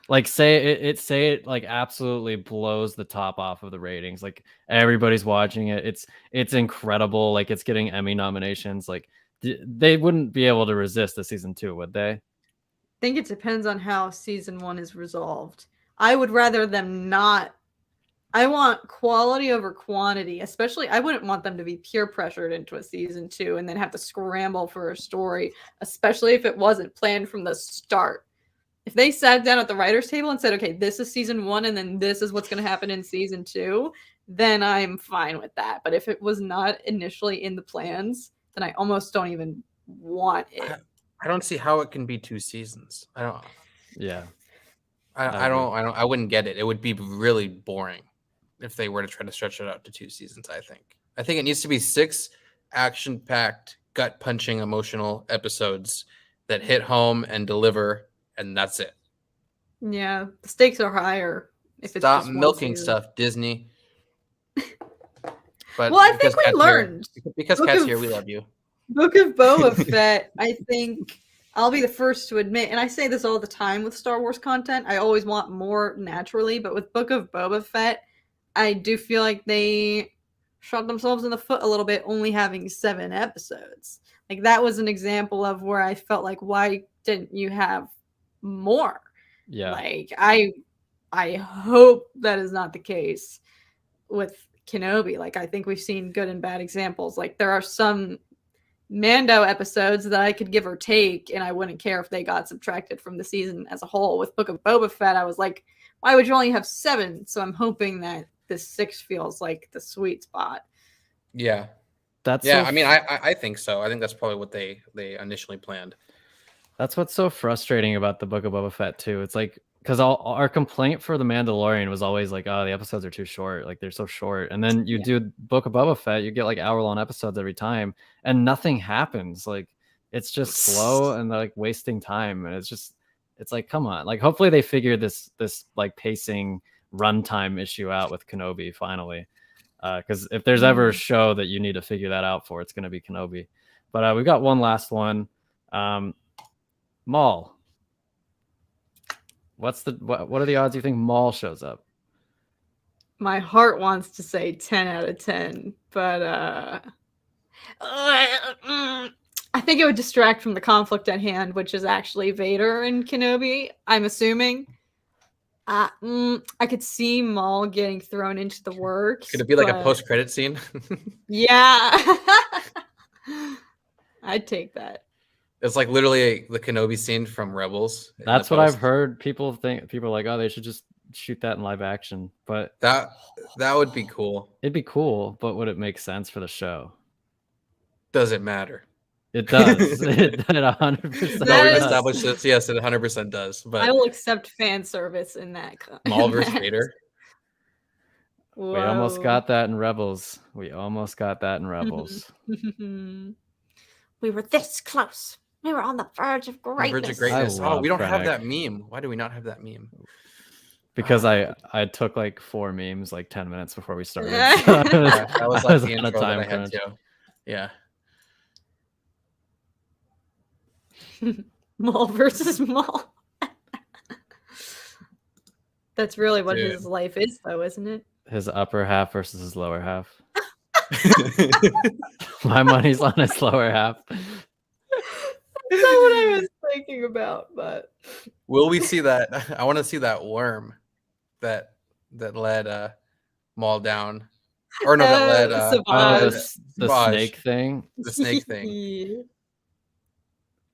Like say it like absolutely blows the top off of the ratings. Like everybody's watching it. It's incredible. Like it's getting Emmy nominations. Like they wouldn't be able to resist a season 2, would they? I think it depends on how season 1 is resolved. I would rather them not. I want quality over quantity, especially I wouldn't want them to be peer pressured into a season 2 and then have to scramble for a story, especially if it wasn't planned from the start. If they sat down at the writer's table and said, okay, this is season 1 and then this is what's going to happen in season 2, then I'm fine with that. But if it was not initially in the plans, then I almost don't even want it. I don't see how it can be 2 seasons. I don't. Yeah. I wouldn't get it. It would be really boring if they were to try to stretch it out to 2 seasons. I think it needs to be 6 action-packed, gut-punching, emotional episodes that hit home and deliver, and that's it. Yeah, the stakes are higher. If Stop it's just milking stuff, Disney. But well, I think we learned because Kat's here, we love you. Book of Boba Fett, I think I'll be the first to admit, and I say this all the time with Star Wars content, I always want more naturally, but with Book of Boba Fett, I do feel like they shot themselves in the foot a little bit, only having 7 episodes. Like, that was an example of where I felt like, why didn't you have more? Yeah. Like, I hope that is not the case with Kenobi. Like, I think we've seen good and bad examples. Like, there are some Mando episodes that I could give or take, and I wouldn't care if they got subtracted from the season as a whole. With Book of Boba Fett, I was like, why would you only have 7? So I'm hoping that this 6 feels like the sweet spot. Yeah. That's I mean, I think so. I think that's probably what they initially planned. That's what's so frustrating about the Book of Boba Fett too. It's like, because our complaint for the Mandalorian was always like, oh, the episodes are too short. Like, they're so short. And then you do Book of Boba Fett, you get like hour-long episodes every time, and nothing happens. Like, it's just slow and like wasting time. And it's like, come on. Like, hopefully they figure this like pacing runtime issue out with Kenobi finally. Because if there's ever a show that you need to figure that out for, it's going to be Kenobi. But we've got one last one. Maul. What are the odds you think Maul shows up? My heart wants to say 10 out of 10, but I think it would distract from the conflict at hand, which is actually Vader and Kenobi, I'm assuming. I could see Maul getting thrown into the works. Could it be like a post-credit scene? Yeah. I'd take that. It's like literally the Kenobi scene from Rebels. That's what I've heard. People are like, oh, they should just shoot that in live action. But that would be cool. It'd be cool, but would it make sense for the show? Does it matter? It does. It 100%. No, we've established this. Yes, it 100% does. But I will accept fan service in that. Maul versus Vader. We almost got that in Rebels. We were this close. We were on the verge of greatness. Oh, we don't have that meme. Why do we not have that meme? Because I took like 4 memes like 10 minutes before we started. That was like the intro that I had to. Yeah. Maul versus Maul. That's really what his life is, though, isn't it? His upper half versus his lower half. My money's on his lower half. That's not what I was thinking about, but will we see that? I want to see that worm that led Maul down, or no, that led the snake thing. The snake thing. Yeah.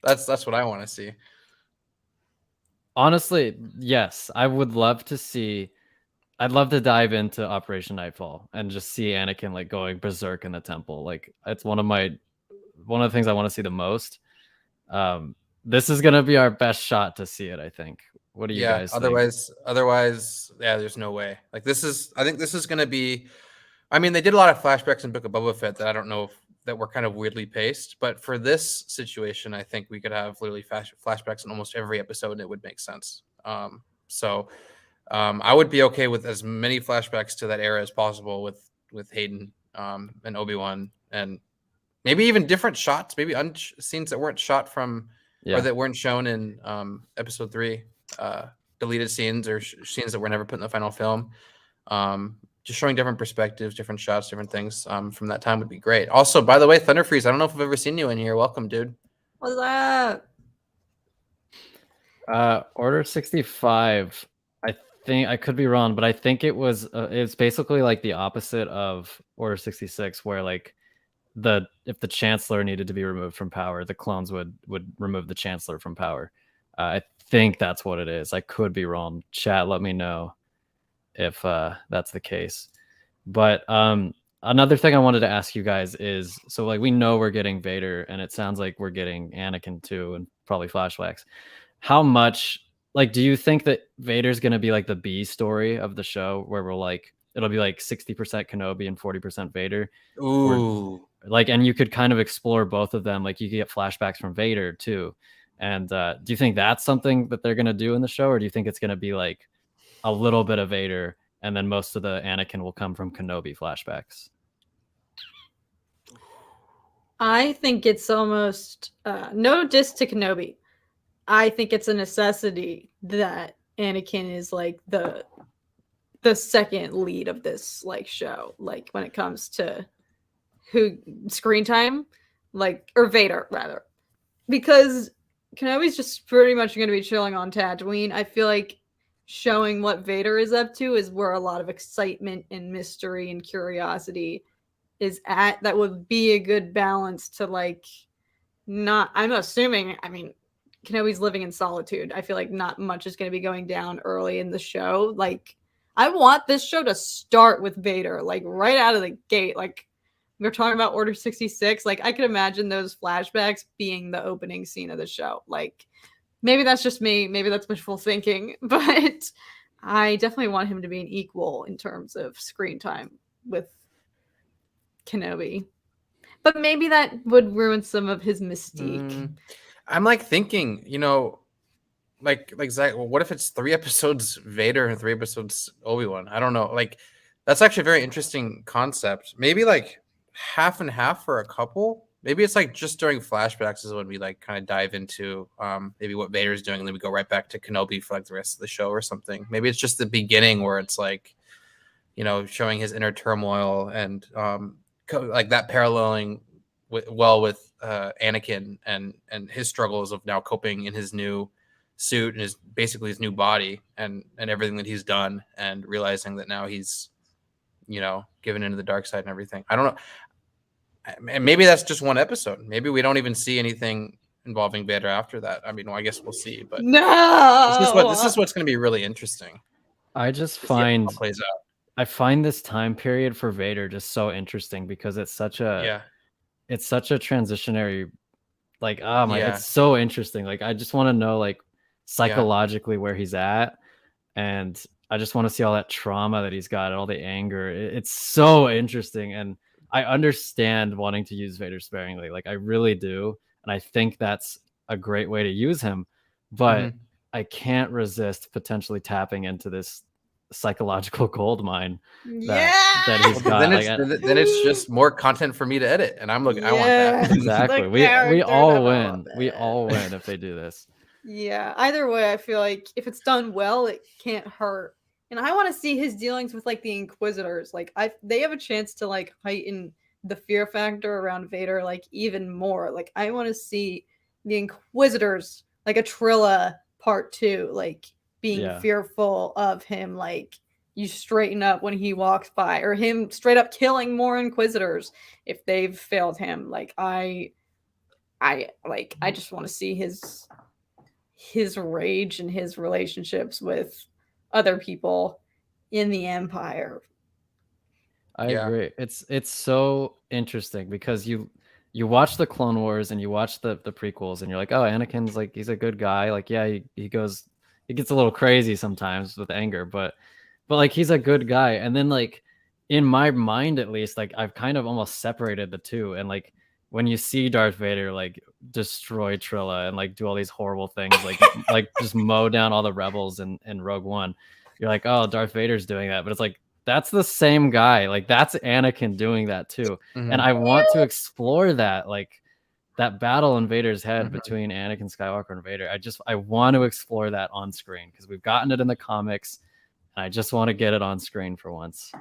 That's what I want to see. Honestly, yes, I would love to see. I'd love to dive into Operation Nightfall and just see Anakin like going berserk in the temple. Like, it's one of the things I want to see the most. This is gonna be our best shot to see it, I think. What do you guys think? Otherwise, yeah, there's no way. Like, I think this is gonna be. I mean, they did a lot of flashbacks in Book of Boba Fett that I don't know that were kind of weirdly paced, but for this situation, I think we could have literally flashbacks in almost every episode, and it would make sense. I would be okay with as many flashbacks to that era as possible with Hayden and Obi-Wan, and maybe even different shots, maybe scenes that weren't shot from or that weren't shown in episode 3. deleted scenes or scenes that were never put in the final film. Just showing different perspectives, different shots, different things from that time would be great. Also, by the way, Thunderfreeze, I don't know if I've ever seen you in here. Welcome, dude. What's up? Order 65. I think I could be wrong, but I think it's basically like the opposite of Order 66, where like if the Chancellor needed to be removed from power, the clones would remove the Chancellor from power. I think that's what it is. I could be wrong. Chat, let me know if that's the case. But another thing I wanted to ask you guys is, so like we know we're getting Vader, and it sounds like we're getting Anakin too, and probably flashbacks. How much, like, do you think that Vader's gonna be like the B story of the show, where it'll be like 60% Kenobi and 40% Vader? Ooh. Or, like, and you could kind of explore both of them. Like, you could get flashbacks from Vader too. And do you think that's something that they're gonna do in the show, or do you think it's gonna be like a little bit of Vader and then most of the Anakin will come from Kenobi flashbacks? I think it's almost no diss to Kenobi. I think it's a necessity that Anakin is like the second lead of this like show, like when it comes to who screen time, like, or Vader rather, because Kenobi's just pretty much going to be chilling on Tatooine. I feel like showing what Vader is up to is where a lot of excitement and mystery and curiosity is at. That would be a good balance to like not, I'm assuming, I mean, Kenobi's living in solitude. I feel like not much is going to be going down early in the show. Like, I want this show to start with Vader, like right out of the gate. Like, we're talking about Order 66. Like, I could imagine those flashbacks being the opening scene of the show. Like, maybe that's just me. Maybe that's wishful thinking. But I definitely want him to be an equal in terms of screen time with Kenobi. But maybe that would ruin some of his mystique. I'm like thinking, you know, like Zach, well, what if it's 3 episodes Vader and 3 episodes Obi-Wan? I don't know. Like, that's actually a very interesting concept. Maybe like half and half for a couple. Maybe it's like just during flashbacks is when we like kind of dive into maybe what Vader's doing, and then we go right back to Kenobi for like the rest of the show or something. Maybe it's just the beginning where it's like, you know, showing his inner turmoil and like that paralleling with Anakin and his struggles of now coping in his new suit and his basically his new body and everything that he's done, and realizing that now he's, you know, given into the dark side and everything. I don't know. And maybe that's just 1 episode. Maybe we don't even see anything involving Vader after that. I mean, well, I guess we'll see. But no, this is what's going to be really interesting. I just find plays out. I find this time period for Vader just so interesting because it's such a transitionary, like, oh my, it's so interesting. Like, I just want to know like psychologically where he's at, and I just want to see all that trauma that he's got and all the anger. It's so interesting, and I understand wanting to use Vader sparingly. Like, I really do, and I think that's a great way to use him. But I can't resist potentially tapping into this psychological gold mine that he's got. Then it's just more content for me to edit, and I'm looking. I want that. Exactly. We all win. We all win if they do this. Yeah. Either way, I feel like if it's done well, it can't hurt. And I want to see his dealings with like the Inquisitors. Like, they have a chance to like heighten the fear factor around Vader like even more. Like, I want to see the Inquisitors, like a Trilla Part 2, like being fearful of him. Like, you straighten up when he walks by, or him straight up killing more Inquisitors if they've failed him. Like, I just want to see his rage and his relationships with other people in the Empire. I agree. It's so interesting because you watch the Clone Wars and you watch the prequels and you're like, oh, Anakin's like, he's a good guy. Like, yeah, he gets a little crazy sometimes with anger, but like, he's a good guy. And then like in my mind, at least, like I've kind of almost separated the two. And like when you see Darth Vader like destroy Trilla and like do all these horrible things, like just mow down all the rebels in Rogue One, you're like, oh, Darth Vader's doing that. But it's like, that's the same guy. Like, that's Anakin doing that too. And I want to explore that. Like that battle in Vader's head Mhm. between Anakin Skywalker and Vader. I want to explore that on screen because we've gotten it in the comics, and I just want to get it on screen for once.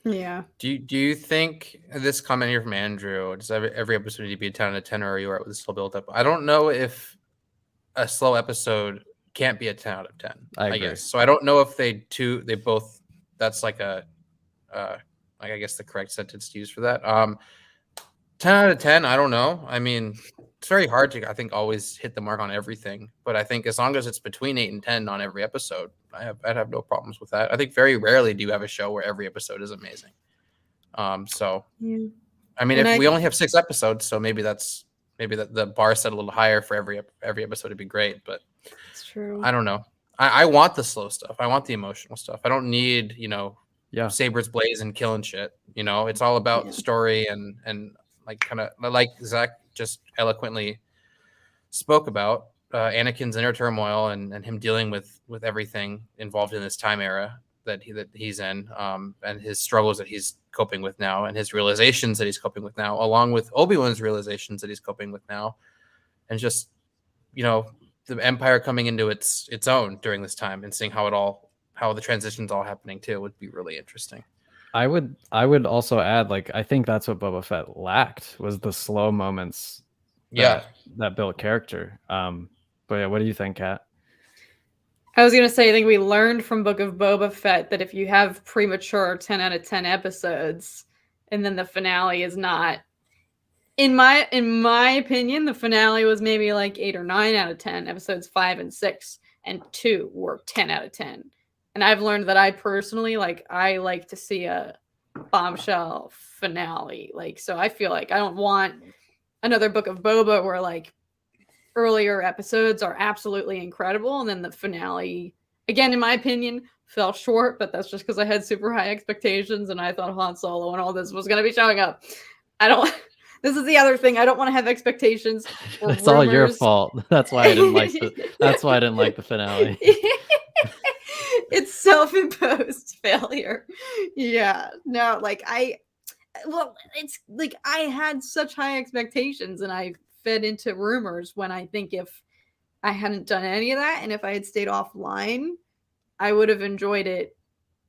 Yeah. Do you think this comment here from Andrew, does every episode need to be a 10 out of 10, or are you right with the slow build up? I don't know if a slow episode can't be a 10 out of 10. I agree. guess. So I don't know if they both, that's like a like I guess the correct sentence to use for that. 10 out of 10, I don't know. I mean, it's very hard to, I think, always hit the mark on everything. But I think as long as it's between 8 and 10 on every episode, I'd have no problems with that. I think very rarely do you have a show where every episode is amazing. So, Yeah. I mean, And if we only have 6 episodes, so maybe the bar set a little higher for every episode to be great. But It's true. I don't know. I want the slow stuff. I want the emotional stuff. I don't need, sabers blazing, killing shit. It's all about story and like kind of like Zach just eloquently spoke about Anakin's inner turmoil and him dealing with everything involved in this time era that he's in, and his struggles that he's coping with now, and his realizations that he's coping with now, along with Obi-Wan's realizations that he's coping with now, and just the Empire coming into its own during this time and seeing how the transition's all happening too would be really interesting. I would also add, like, I think that's what Boba Fett lacked was the slow moments that built character. But yeah, what do you think, Kat? I was gonna say, I think we learned from Book of Boba Fett that if you have premature 10 out of 10 episodes, and then the finale is not, in my opinion, the finale was maybe like 8 or 9 out of 10. Episodes 5 and 6 and 2 were 10 out of 10. And I've learned that I personally I like to see a bombshell finale. So I feel like I don't want another Book of Boba where earlier episodes are absolutely incredible, and then the finale, again, in my opinion, fell short. But that's just because I had super high expectations and I thought Han Solo and all this was going to be showing up. This is the other thing. I don't want to have expectations. It's all your fault. That's why I didn't like the finale. It's self-imposed failure. Yeah. No, it's like I had such high expectations and I fed into rumors when I think if I hadn't done any of that and if I had stayed offline, I would have enjoyed it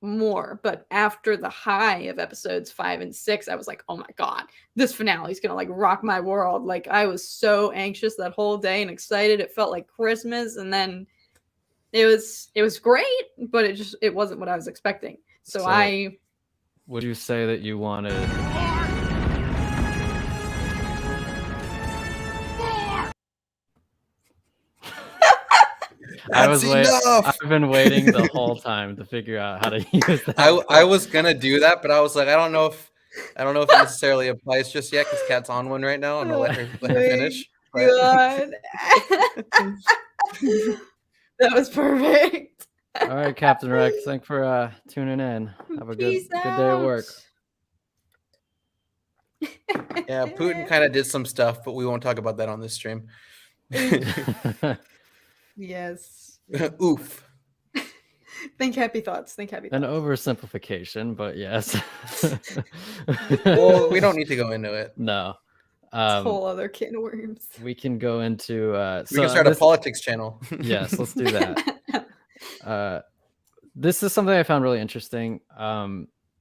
more. But after the high of episodes 5 and 6, I was like, oh my God, this finale is going to rock my world. I was so anxious that whole day and excited. It felt like Christmas. And then it was great, but it wasn't what I was expecting. So would you say that you wanted I've been waiting the whole time to figure out how to use that. I was gonna do that, but I was like, I don't know if it necessarily applies just yet because Kat's on one right now. I'm gonna let her finish. God. That was perfect. All right, Captain Rex, thanks for tuning in. Have a good day at work. Yeah, Putin kind of did some stuff, but we won't talk about that on this stream. Yes. Oof. Think happy thoughts. An oversimplification, but yes. Well, we don't need to go into it. No. It's a whole other can of worms. We can go into we can start a politics channel. Yes, let's do that. This is something I found really interesting.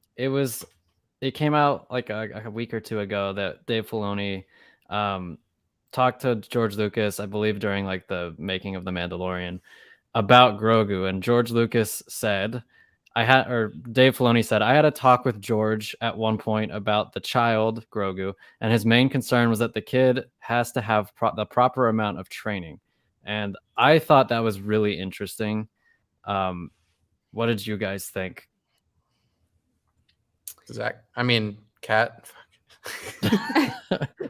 It came out like a week or two ago that Dave Filoni talked to George Lucas, I believe, during the making of The Mandalorian about Grogu, and George Lucas said, Dave Filoni said, I had a talk with George at one point about the child Grogu, and his main concern was that the kid has to have the proper amount of training. And I thought that was really interesting. What did you guys think? Zach, I mean, Kat.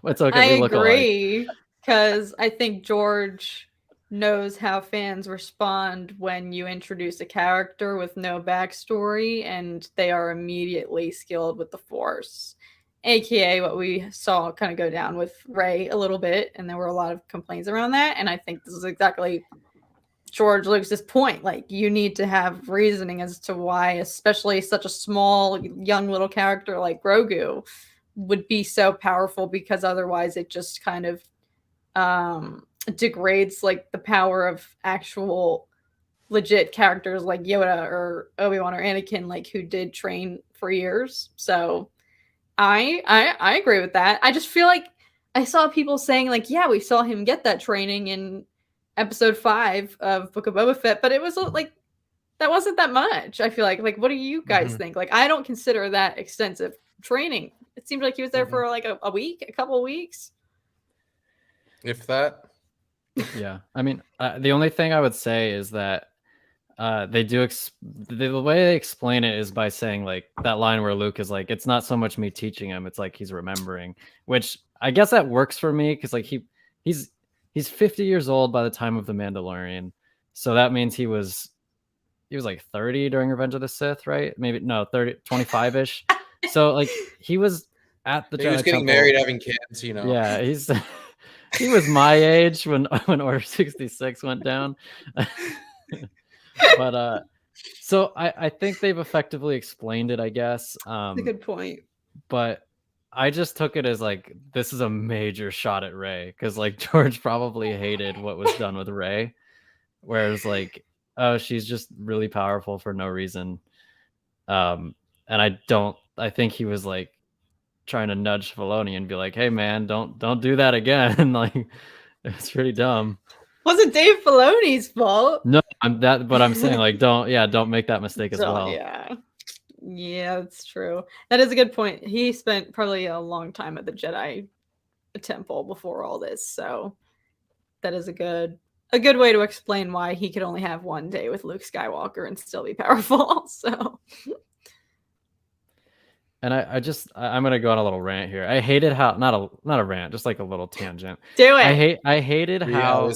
What's okay? I agree, because I think George knows how fans respond when you introduce a character with no backstory and they are immediately skilled with the Force, aka what we saw kind of go down with Rey a little bit, and there were a lot of complaints around that. And I think this is exactly George Lucas's point. You need to have reasoning as to why, especially such a small, young little character like Grogu, would be so powerful, because otherwise it just kind of degrades like the power of actual legit characters like Yoda or Obi-Wan or Anakin, like who did train for years. So I agree with that. I just feel like I saw people saying like, yeah, we saw him get that training in episode 5 of Book of Boba Fett, but it was like that wasn't that much. I feel like what do you guys think? Like, I don't consider that extensive training. It seemed like he was there for like a week, a couple of weeks, if that. Yeah, I mean, the only thing I would say is that they do the way they explain it is by saying like that line where Luke is like, it's not so much me teaching him, it's like he's remembering, which I guess that works for me because like he's 50 years old by the time of The Mandalorian, so that means he was like 30 during Revenge of the Sith, right? Maybe no, 30, 25-ish. So like he was at the He was Jedi getting Temple. married, having kids, you know. Yeah, he was my age when Order 66 went down. But so I think they've effectively explained it, I guess. That's a good point. But I just took it as like this is a major shot at Rey, because like George probably hated what was done with Rey, whereas like, oh, she's just really powerful for no reason. And I think he was like trying to nudge Filoni and be like, hey man, don't do that again. Like it's pretty dumb. Wasn't Dave Filoni's fault. No, but I'm saying like don't make that mistake as well. Yeah, that's true. That is a good point. He spent probably a long time at the Jedi Temple before all this, so that is a good way to explain why he could only have one day with Luke Skywalker and still be powerful. So, and I'm gonna go on a little rant here. I hated how not a rant, just like a little tangent. Do it. I hated how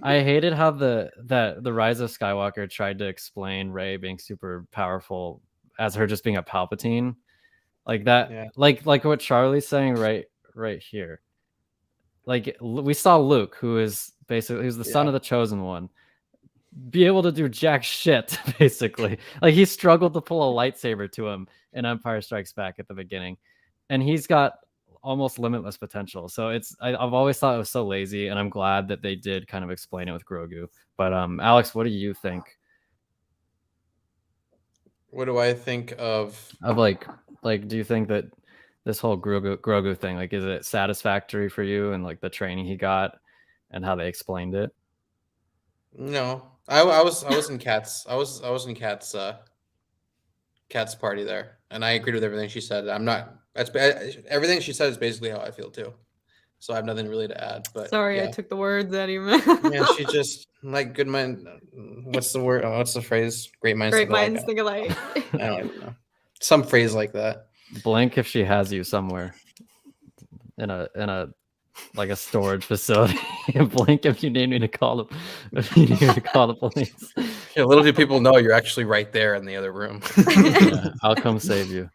I hated how the Rise of Skywalker tried to explain Rey being super powerful as her just being a Palpatine, like that. Yeah. Like what Charlie's saying right here. Like we saw Luke, who's the son of the Chosen One, be able to do jack shit, basically. Like he struggled to pull a lightsaber to him in Empire Strikes Back at the beginning, and he's got almost limitless potential. So I've always thought it was so lazy, and I'm glad that they did kind of explain it with Grogu. But Alex, what do you think? What do I think of like do you think that this whole Grogu thing, like, is it satisfactory for you, and like the training he got and how they explained it? No, I was in Kat's Kat's party there, and I agreed with everything she said. Everything she said is basically how I feel too. So I have nothing really to add. But sorry, yeah. I took the words out of your mouth. Yeah, she just like good mind. What's the word? What's the phrase? Great minds. Great minds think alike. I don't even know. Some phrase like that. Blink if she has you somewhere in a like a storage facility. Blink if you need me to call them. If you need me to call the police. Yeah, little do people know you're actually right there in the other room. Yeah, I'll come save you.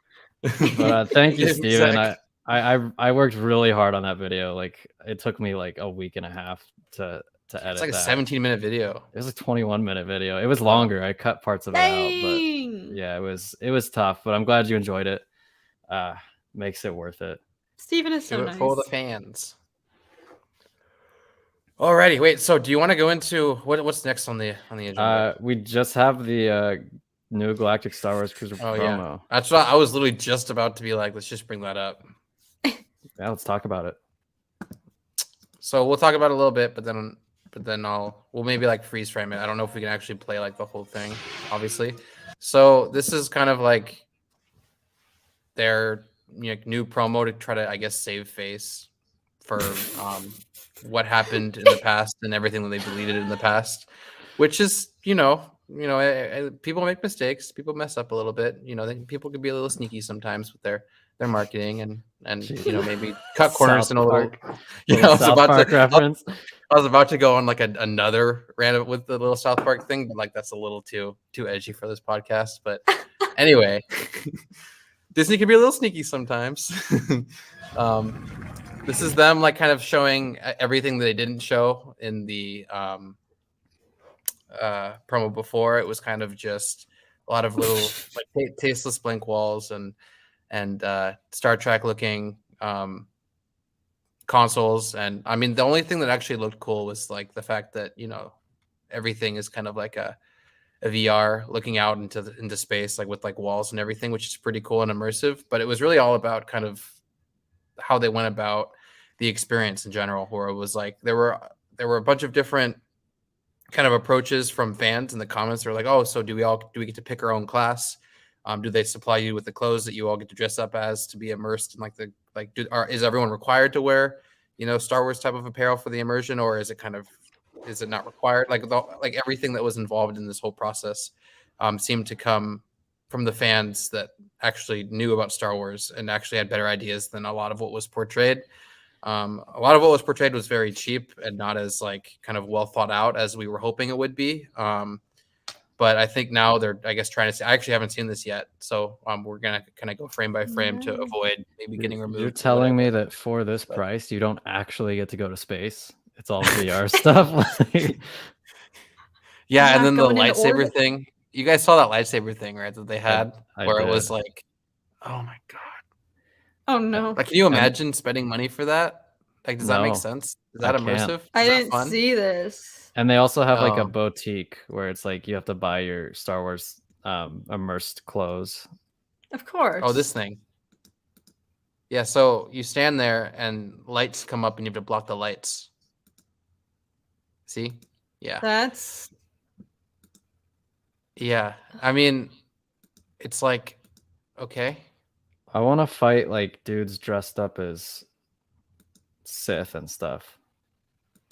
But thank you, Steven. I worked really hard on that video. Like it took me like a week and a half to edit. It's like a that. 17-minute video. It was a 21-minute video. It was longer. I cut parts of it out, but yeah, it was tough. But I'm glad you enjoyed it. Makes it worth it. Steven is so nice. For the fans. Alrighty, wait. So, do you want to go into what's next on the agenda? We just have the new Galactic Star Wars Cruiser promo. Yeah. That's what I was literally just about to be like. Let's just bring that up. Yeah, let's talk about it. So we'll talk about it a little bit, but then we'll maybe like freeze frame it. I don't know if we can actually play like the whole thing, obviously. So this is kind of like their new promo to try to, I guess, save face for what happened in the past and everything that they deleted in the past, which is, people make mistakes, people mess up a little bit. People can be a little sneaky sometimes with their marketing and maybe cut corners in a little. South Park reference. I was about to go on like another rant with the little South Park thing, but like that's a little too edgy for this podcast. But anyway, Disney can be a little sneaky sometimes. This is them like kind of showing everything that they didn't show in the promo before. It was kind of just a lot of little like tasteless blank walls and and Star Trek looking consoles. And I mean, the only thing that actually looked cool was like the fact that, you know, everything is kind of like a VR looking out into space, like with like walls and everything, which is pretty cool and immersive. But it was really all about kind of how they went about the experience in general, where it was like there were a bunch of different kind of approaches from fans in the comments. They're like, oh, so do we get to pick our own class? Do they supply you with the clothes that you all get to dress up as to be immersed in is everyone required to wear, you know, Star Wars type of apparel for the immersion, or is it not required? Like everything that was involved in this whole process seemed to come from the fans that actually knew about Star Wars and actually had better ideas than a lot of what was portrayed. A lot of what was portrayed was very cheap and not as like kind of well thought out as we were hoping it would be. But I think now they're, I guess, trying to see. I actually haven't seen this yet, so we're gonna kind of go frame by frame to avoid maybe getting removed. You're telling me that for this price, you don't actually get to go to space? It's all VR stuff. Yeah, and then the lightsaber thing. You guys saw that lightsaber thing, right? That they had, where it was like, oh my god. Oh no! Like, can you imagine spending money for that? Like, does that make sense? Is that immersive? I didn't see this. And they also have like a boutique where it's like you have to buy your Star Wars immersed clothes. Of course. Oh, this thing. Yeah, so you stand there and lights come up and you have to block the lights. See? Yeah. Yeah. I mean, it's like, okay. I want to fight like dudes dressed up as Sith and stuff.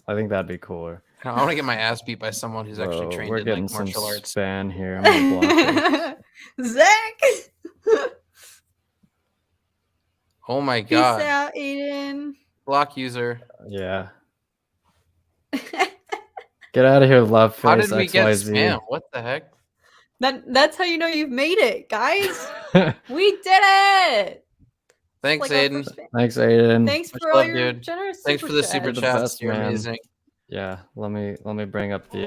I think that'd be cooler. I want to get my ass beat by someone who's actually trained in like martial arts. Span here. I'm gonna block Zach. Oh my god. Peace out, Aiden. Block user. Yeah. Get out of here, love face. How did we get XYZ. spam? What the heck? That's how you know you've made it, guys. We did it. Thanks, like Aiden. Thanks, Aiden. Thanks Much for all love, your dude. generous Thanks for the super chats. You're man. amazing. Yeah, let me bring up the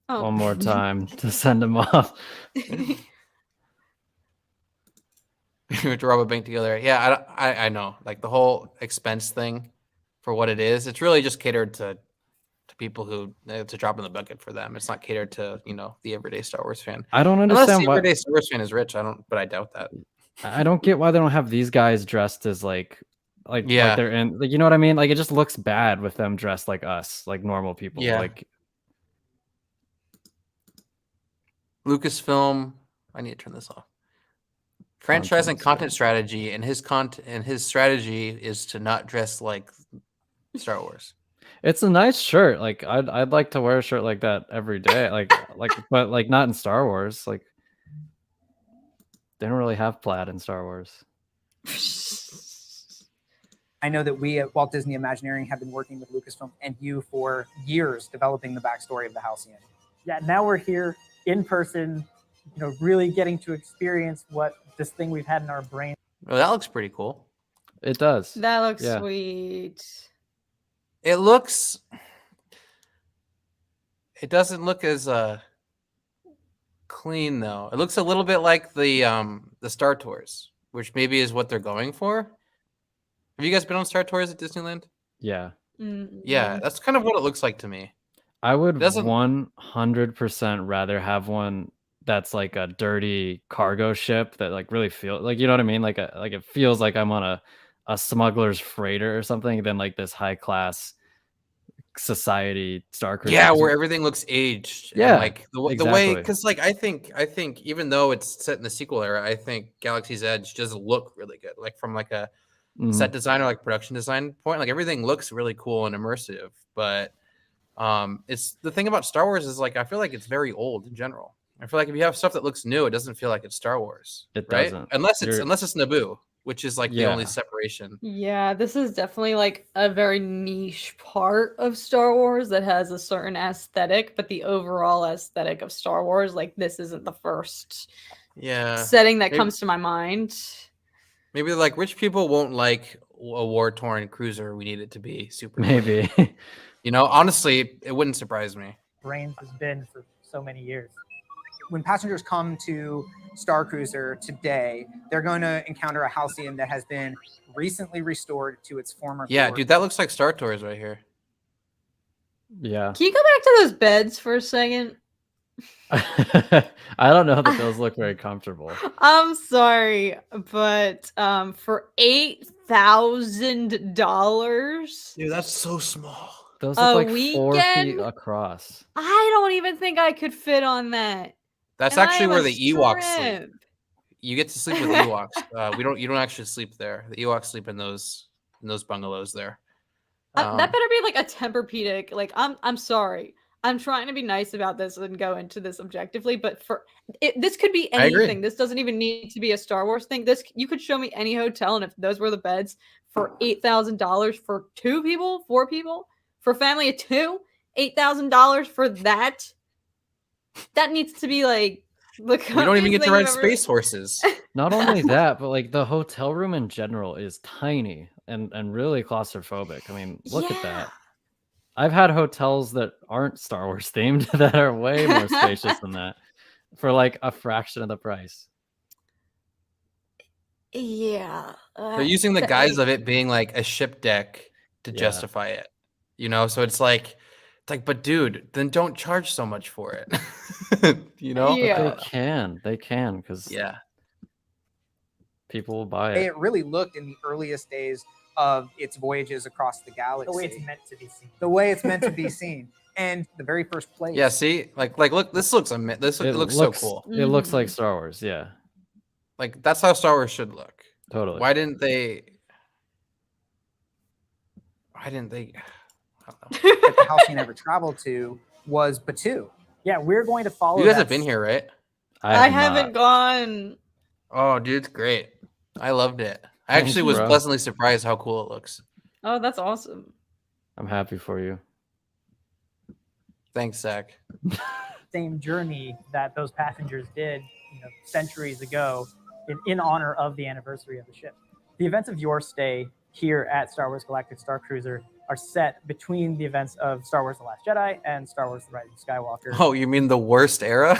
Oh. one more time to send him off. We have to rob a bank together. Yeah, I know. Like the whole expense thing, for what it is, it's really just catered to people who it's a drop in the bucket for them. It's not catered to, you know, the everyday Star Wars fan. I don't understand Unless the why everyday Star Wars fan is rich. But I doubt that. I don't get why they don't have these guys dressed as like they're in, like, you know what I mean? Like it just looks bad with them dressed like us, like normal people. Yeah. Like Lucasfilm. I need to turn this off. Franchise and content strategy, and his strategy is to not dress like Star Wars. it's a nice shirt. Like I'd like to wear a shirt like that every day. But like not in Star Wars. Like they don't really have plaid in Star Wars. I know that we at Walt Disney Imagineering have been working with Lucasfilm and you for years developing the backstory of the Halcyon. Yeah, now we're here in person, you know, really getting to experience what this thing we've had in our brain. Well, that looks pretty cool. It does. That looks Yeah. sweet. It doesn't look as clean though. It looks a little bit like the Star Tours, which maybe is what they're going for. Have you guys been on Star Tours at Disneyland? Yeah. Yeah, that's kind of what it looks like to me. I would Doesn't- 100% rather have one that's like a dirty cargo ship that like really feel like, you know what I mean? Like it feels like I'm on a smuggler's freighter or something than like this high class society Star Cruiser. Yeah, where everything looks aged. Yeah, and like the way, exactly. because like I think even though it's set in the sequel era, I think Galaxy's Edge does look really good. Like from like a set design or like production design point, like everything looks really cool and immersive. But it's the thing about Star Wars is like I feel like it's very old in general. I feel like if you have stuff that looks new, it doesn't feel like it's Star Wars. It right? doesn't. Unless it's Naboo, which is like the only separation. Yeah, this is definitely like a very niche part of Star Wars that has a certain aesthetic, but the overall aesthetic of Star Wars, like this isn't the first setting that comes to my mind. Maybe like rich people won't like a war-torn cruiser. We need it to be super. Maybe. You know, honestly, it wouldn't surprise me. Brains has been for so many years. When passengers come to Star Cruiser today, they're going to encounter a Halcyon that has been recently restored to its former Yeah, glory. dude, that looks like Star Tours right here. Yeah. Can you go back to those beds for a second? I don't know that those look very comfortable. I'm sorry, but for $8,000, Dude, that's so small. Those A look like 4 feet weekend? across. I don't even think I could fit on that. That's And I actually am where a the Ewoks sleep. shrimp. You get to sleep with Ewoks. You don't actually sleep there. The Ewoks sleep in those bungalows there. That better be like a Tempur-Pedic. Like I'm sorry. I'm trying to be nice about this and go into this objectively, but this could be I agree. anything. This doesn't even need to be a Star Wars thing. You could show me any hotel, and if those were the beds for $8,000 for 2 people, 4 people, for a family of 2, $8,000 for that. That needs to be like the. We don't even get to rent rent space horses. Not only that, but like the hotel room in general is tiny and really claustrophobic. I mean, look at that. I've had hotels that aren't Star Wars themed that are way more spacious than that for like a fraction of the price. Yeah. They're using the guise of it being like a ship deck to justify it. You know, so it's like, but dude, then don't charge so much for it. You know? Yeah. But they can because people will buy it. It really looked in the earliest days of its voyages across the galaxy. The way it's meant to be seen. The way it's meant to be seen. And the very first place. Yeah, see? Like look, this looks it looks so cool. It looks like Star Wars, yeah. Like that's how Star Wars should look. Totally. Why didn't they I don't know. That the Halcyon ever traveled to was Batuu. Yeah, we're going to follow. You guys have been here, right? I haven't gone. Oh, dude, it's great. I loved it. I Thank actually you, was bro. pleasantly surprised how cool it looks. Oh, that's awesome. I'm happy for you. Thanks, Zach. Same journey that those passengers did, centuries ago, in honor of the anniversary of the ship. The events of your stay here at Star Wars Galactic Star Cruiser are set between the events of Star Wars The Last Jedi and Star Wars The Rise of Skywalker. Oh, you mean the worst era?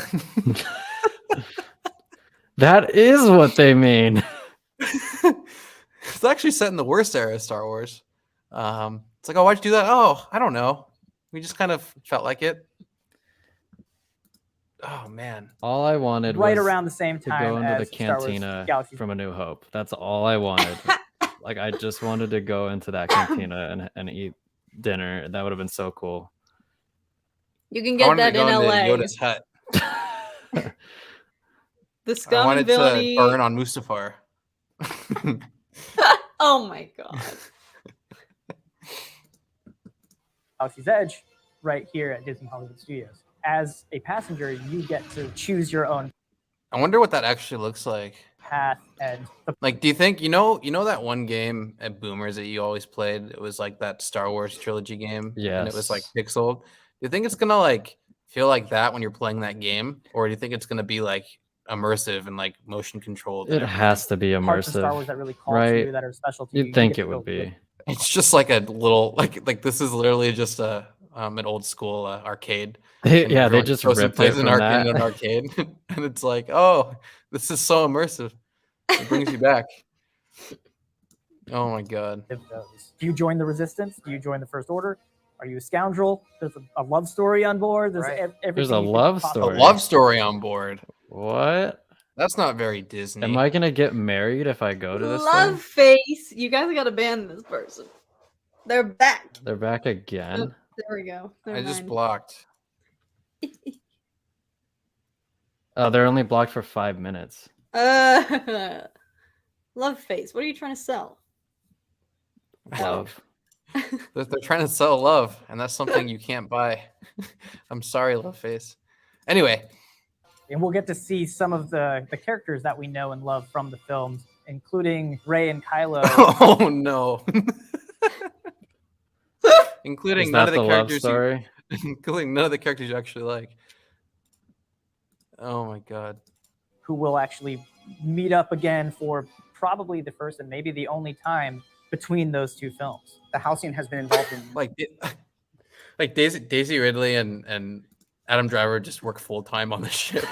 That is what they mean. It's actually set in the worst era of Star Wars. It's like, oh, why'd you do that? Oh, I don't know. We just kind of felt like it. Oh man! All I wanted right was around the same to time go into as the Star Wars cantina Galaxy. from A New Hope. That's all I wanted. Like I just wanted to go into that cantina and eat dinner. That would have been so cool. You can get that in LA. Yoda's hut. The I scum wanted and villainy. to burn on Mustafar. Oh my god! Galaxy's Edge, right here at Disney Hollywood Studios. As a passenger, you get to choose your own I wonder what that actually looks like. path and the Like, do you think you know that one game at Boomers that you always played? It was like that Star Wars trilogy game. Yes. And it was like pixel. Do you think it's gonna like feel like that when you're playing that game, or do you think it's gonna be like immersive and like motion controlled? It has to be parts of Star Wars immersive, that really call to right? you, that are special to you. You'd think get it to would go through be. It's just like a little like this is literally just an old school arcade. And Yeah, they everyone just goes and ripped plays it an from arcade in that. an arcade, and it's like, oh, this is so immersive. It brings you back. Oh my god! those. Do you join the Resistance? Do you join the First Order? Are you a scoundrel? There's a love story on board. There's Right. everything. There's a you could love possibly- A story. love story on board. What? That's not very Disney. Am I gonna get married if I go to this Love thing? face. You guys got to ban this person. They're back. They're back again. Oh, there we go. I just Never mind. blocked. Oh, they're only blocked for 5 minutes. Love face. What are you trying to sell? Love. They're trying to sell love, and that's something you can't buy. I'm sorry, love face. Anyway, And we'll get to see some of the characters that we know and love from the films, including Rey and Kylo. oh no. Including Is none that of the the love characters story? including none of the characters you actually like. Oh my god. who will actually meet up again for probably the first and maybe the only time between those two films. The Halcyon has been involved in Like Daisy Ridley and Adam Driver just work full time on the ship.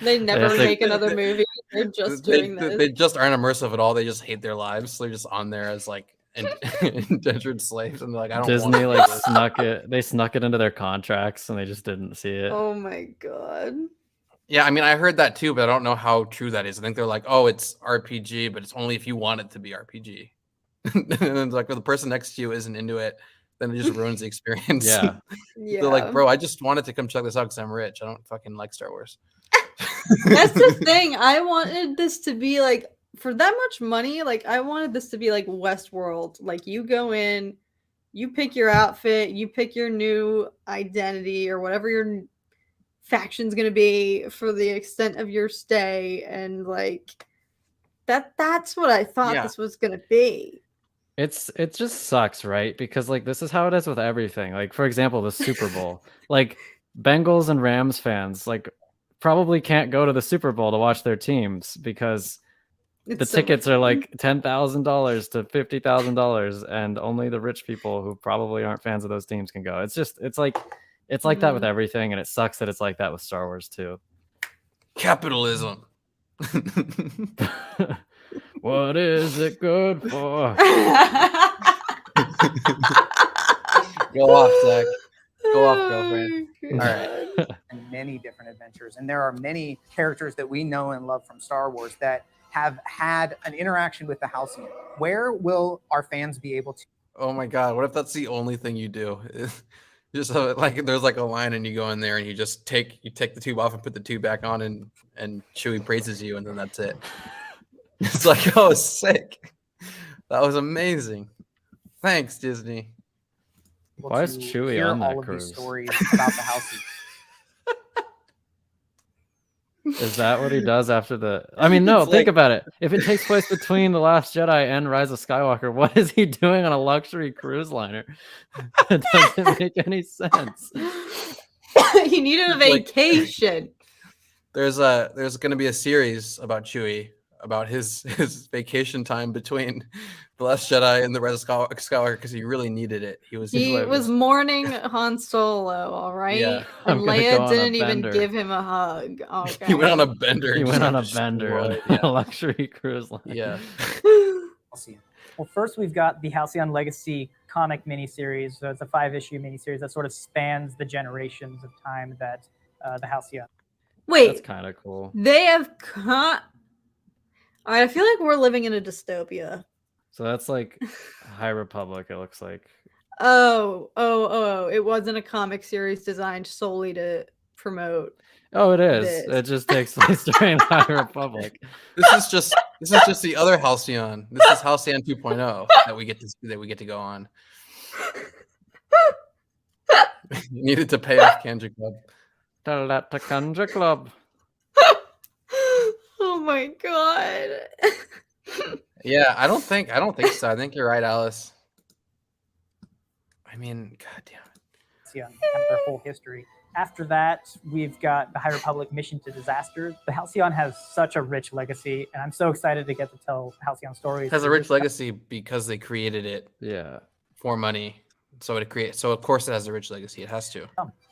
They never have to- make another movie. They're just doing this. They just aren't immersive at all. They just hate their lives. So they're just on there as like indentured slaves, and they're like, I don't want Disney to like do this. snuck it. They snuck it into their contracts, and they just didn't see it. Oh my god. Yeah, I mean, I heard that too, but I don't know how true that is. I think they're like, oh, it's RPG, but it's only if you want it to be RPG. And then it's like, if the person next to you isn't into it, then it just ruins the experience. Yeah. Yeah. They're like, bro, I just wanted to come check this out because I'm rich. I don't fucking like Star Wars. That's the thing. I wanted this to be like, for that much money, like I wanted this to be like Westworld. Like you go in, you pick your outfit, you pick your new identity or whatever your faction's gonna be for the extent of your stay, and like that's what I thought Yeah. this was gonna be. It just sucks, right? Because like this is how it is with everything. Like for example, the Super Bowl. Like Bengals and Rams fans like probably can't go to the Super Bowl to watch their teams because the It's so tickets much are fun. like $10,000 to $50,000, and only the rich people who probably aren't fans of those teams can go. It's like that with everything, and it sucks that it's like that with Star Wars too. Capitalism. What is it good for? Go off, Zach. Go off, girlfriend. All right. And many different adventures. And there are many characters that we know and love from Star Wars that have had an interaction with the Halcyon. Where will our fans be able to? Oh my god, what if that's the only thing you do? Just like there's like a line and you go in there and you just take the tube off and put the tube back on, and Chewie praises you, and then that's it. It's like, oh, sick. That was amazing. Thanks, Disney. Why is Chewie on that cruise? Stories about the Halcyon. Is that what he does after the? I mean, no. It's Think like- about it. If it takes place between The Last Jedi and Rise of Skywalker, what is he doing on a luxury cruise liner? It doesn't make any sense. He needed a Like- vacation. There's going to be a series about Chewie, about his vacation time between The Last Jedi and the Rise of Skywalker, because he really needed it. He was mourning Han Solo, all right? Yeah. I'm And gonna go Leia on a didn't even bender. give him a hug. Okay. He went on a bender. He and went on a just bender on destroyed- a luxury cruise line. Yeah. Halcyon. Well, first we've got the Halcyon Legacy comic miniseries. So it's a 5-issue miniseries that sort of spans the generations of time that the Halcyon. Wait, That's kind of cool. they have I feel like we're living in a dystopia. So that's like High Republic. It looks like. Oh! It wasn't a comic series designed solely to promote. Oh, it is. This. It just takes place during High Republic. This is just the other Halcyon. This is Halcyon 2.0 that we get to go on. You needed to pay off Kendrick Club. Tell that to Kanja Club. Oh my god! Yeah, I don't think so. I think you're right, Alice. I mean, goddamn. Halcyon have their whole history. After that, we've got the High Republic Mission to Disaster. The Halcyon has such a rich legacy, and I'm so excited to get to tell Halcyon stories. It has a rich legacy because they created it Yeah. for money. So of course it has a rich legacy. It has to.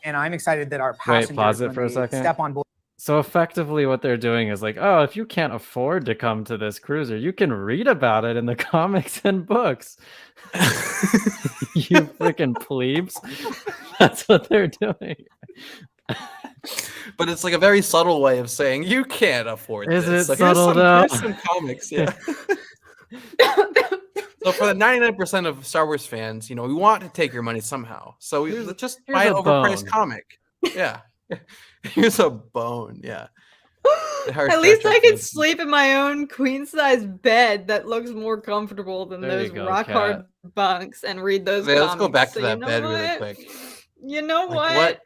And I'm excited that our passengers, pause it when for a they second. step on board. So effectively, what they're doing is like, oh, if you can't afford to come to this cruiser, you can read about it in the comics and books. You freaking plebes. That's what they're doing. But it's like a very subtle way of saying you can't afford Is this. it So here's subtle, some, though? here's some comics, yeah. So for the 99% of Star Wars fans, we want to take your money somehow. So let's just buy an here's a overpriced bone. comic. Yeah. Here's a bone. Yeah. At least I can sleep in my own queen-size bed that looks more comfortable than There you those go, rock-hard bunks and read those Okay, comics. let's go back to So that you know bed really what? quick. You know Like, what?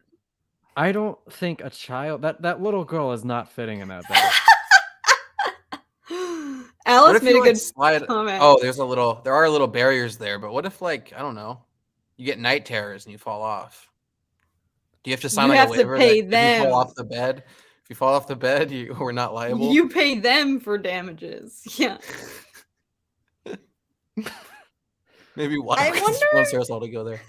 I don't think a child that little girl is not fitting in that bed. What Alice if made you, a like, good slide? comment. Oh, there are little barriers there, but what if, like, I don't know, you get night terrors and you fall off? Do you have to sign You like have a to waiver pay that if you them. fall off the bed? If you fall off the bed, we're not liable. You pay them for damages. Yeah. Maybe I won't serve us all to go there.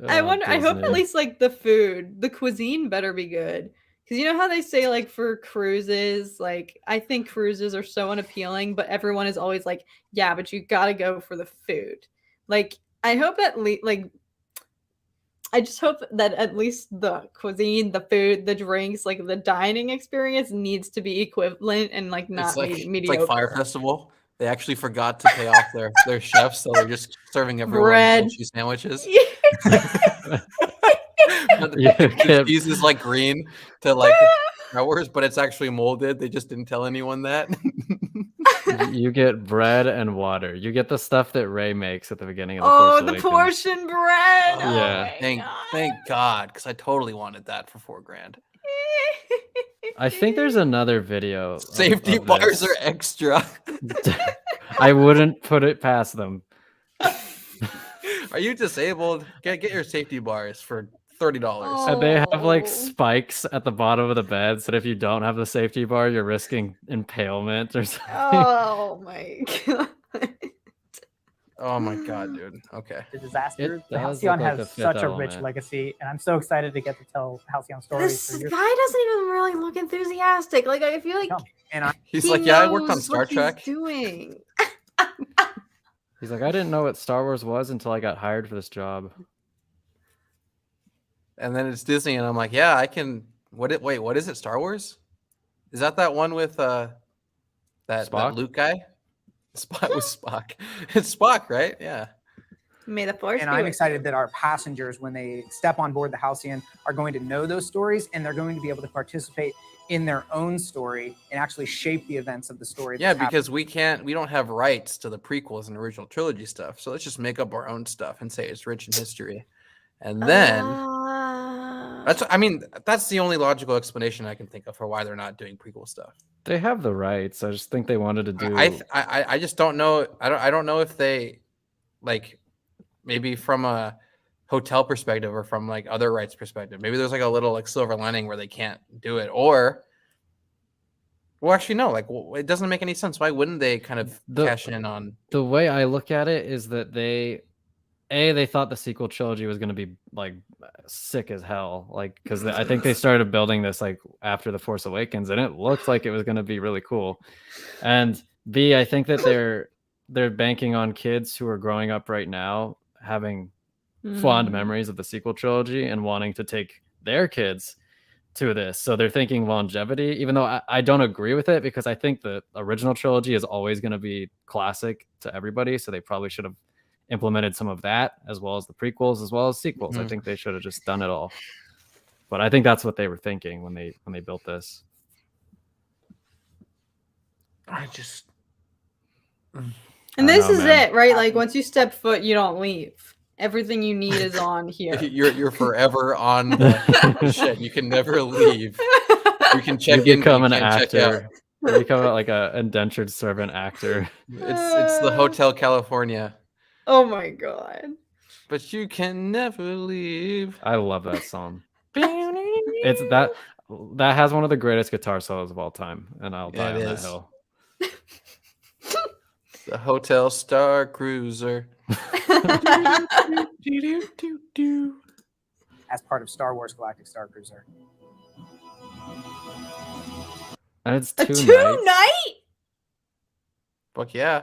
I Oh, wonder. I hope at Disney. least like the food, the cuisine better be good. Because you know how they say, like, for cruises, like, I think cruises are so unappealing, but everyone is always like, yeah, but you gotta go for the food. Like, I hope that, I just hope that at least the cuisine, the food, the drinks, like, the dining experience needs to be equivalent and, like, not It's mediocre. like Fire Festival. They actually forgot to pay off their chefs, so they're just serving everyone Bread. grilled cheese sandwiches. You The get- cheese is like green to like hours, but it's actually molded. They just didn't tell anyone that. You get bread and water. You get the stuff that Ray makes at the beginning of the Oh, Force the Awakens. portion bread. Oh Yeah. my Thank God, because I totally wanted that for $4,000. I think there's another video. Safety of bars this. are extra. I wouldn't put it past them. Are you disabled? Get your safety bars for $30. And they have like Oh. spikes at the bottom of the bed, so that if you don't have the safety bar, you're risking impalement or something. Oh my god. Oh my God, dude. Okay. The disaster. It The does Halcyon look like the has Fifth such a rich Element. legacy, and I'm so excited to get to tell Halcyon stories. This for guy years. doesn't even really look enthusiastic. Like I feel like Come. And I, He's he like, yeah, I worked on knows Star what he's Trek. doing. He's like, I didn't know what Star Wars was until I got hired for this job. And then it's Disney, and I'm like, yeah, I can. Wait, what is it? Star Wars? Is that one with that Spock? Luke guy? Spock with Spock. It's Spock, right? Yeah. May the force and be I'm with excited that our passengers, when they step on board the Halcyon, are going to know those stories, and they're going to be able to participate in their own story and actually shape the events of the story. Yeah, that's because we don't have rights to the prequels and original trilogy stuff. So let's just make up our own stuff and say it's rich in history. And then that's the only logical explanation I can think of for why they're not doing prequel stuff. They have the rights. I just think they wanted to do. I just don't know. I don't know if they like maybe from a hotel perspective or from like other rights perspective. Maybe there's like a little like silver lining where they can't do it, or well, actually no. Like it doesn't make any sense. Why wouldn't they kind of cash in on? The way I look at it is that they thought the sequel trilogy was going to be like sick as hell, like because I think they started building this like after the Force Awakens, and it looked like it was going to be really cool. And B, I think that they're banking on kids who are growing up right now having fond memories of the sequel trilogy and wanting to take their kids to this. So they're thinking longevity, even though I don't agree with it, because I think the original trilogy is always going to be classic to everybody. So they probably should have implemented some of that as well as the prequels as well as sequels. I think they should have just done it all. But I think that's what they were thinking when they built this. And this is it, right? Like once you step foot, you don't leave. Everything you need is on here. You're forever on the shit. You can never leave. You can check You in, become but an you can't check out. actor. You become like a indentured servant actor. It's the Hotel California. Oh my god. But you can never leave. I love that song. It's that has one of the greatest guitar solos of all time, and I'll die on that hill. The Hotel Star Cruiser. as part of Star Wars Galactic Star Cruiser. And it's A 2 2 nights. night? Fuck yeah.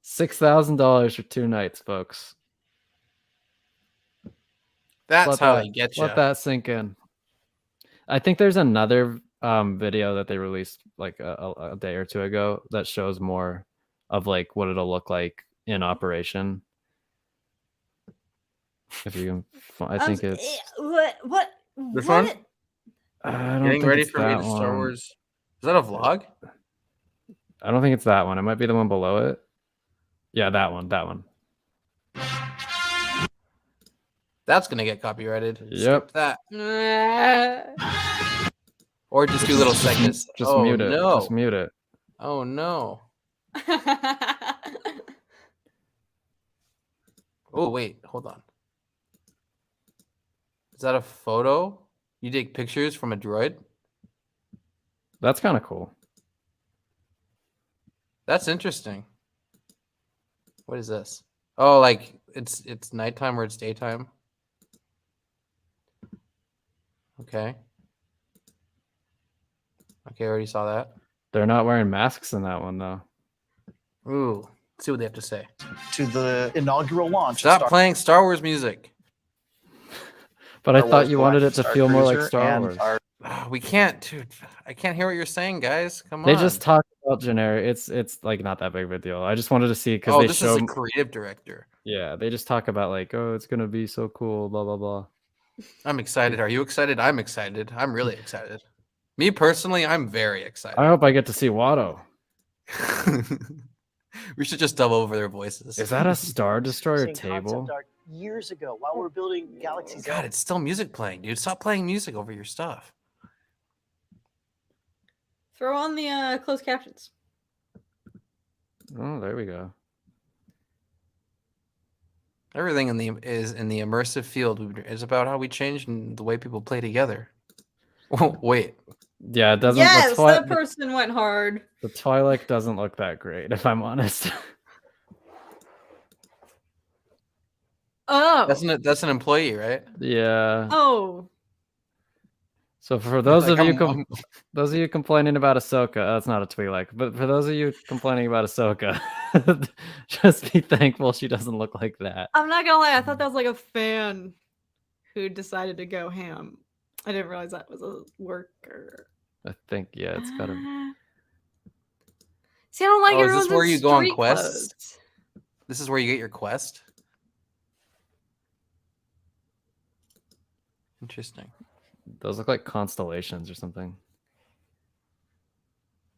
$6,000 for 2 nights, folks. That's how they get you. Let that sink in. I think there's another video that they released like a day or two ago that shows more of like what it'll look like in operation. If you, I think it's. What? This one? I don't Getting think ready it's for me that to Star one. Wars. Is that a vlog? I don't think it's that one. It might be the one below it. Yeah, that one. That one. That's gonna get copyrighted. Yep. Skip that. Or just do little segments. Just oh, mute it. No. Just mute it. Oh no. Oh wait, hold on. Is that a photo? You take pictures from a droid? That's kind of cool. That's interesting. What is this? Oh, like it's nighttime or it's daytime. Okay. Okay, I already saw that. They're not wearing masks in that one though. Ooh, let's see what they have to say. To the inaugural launch. Stop playing Star Wars music. But I thought you wanted it to feel more like Star Wars. We can't, dude. I can't hear what you're saying, guys. Come on. They just talk about generic. It's like not that big of a deal. I just wanted to see because they this show. is a creative director. Yeah, they just talk about like, oh, it's gonna be so cool, blah blah blah. I'm excited. Are you excited? I'm excited. I'm really excited. Me personally, I'm very excited. I hope I get to see Watto. We should just dub over their voices. Is that a Star Destroyer Seeing table? concept art years ago while we're building Galaxy's God, it's still music playing, dude. Stop playing music over your stuff. Throw on the closed captions. Oh, there we go. Everything in the immersive field is about how we change the way people play together. Oh, wait. Yeah, it doesn't. Yes, that person went hard. The Twi'lek doesn't look that great, if I'm honest. Oh, that's an employee, right? Yeah. Oh. So for those of you complaining about Ahsoka, that's not a Twi'lek, but for those of you complaining about Ahsoka, just be thankful she doesn't look like that. I'm not gonna lie, I thought that was like a fan who decided to go ham. I didn't realize that was a worker. I think it's gotta. See, I don't like is this where you go on street quests? clothes. This is where you get your quest. Interesting. Those look like constellations or something.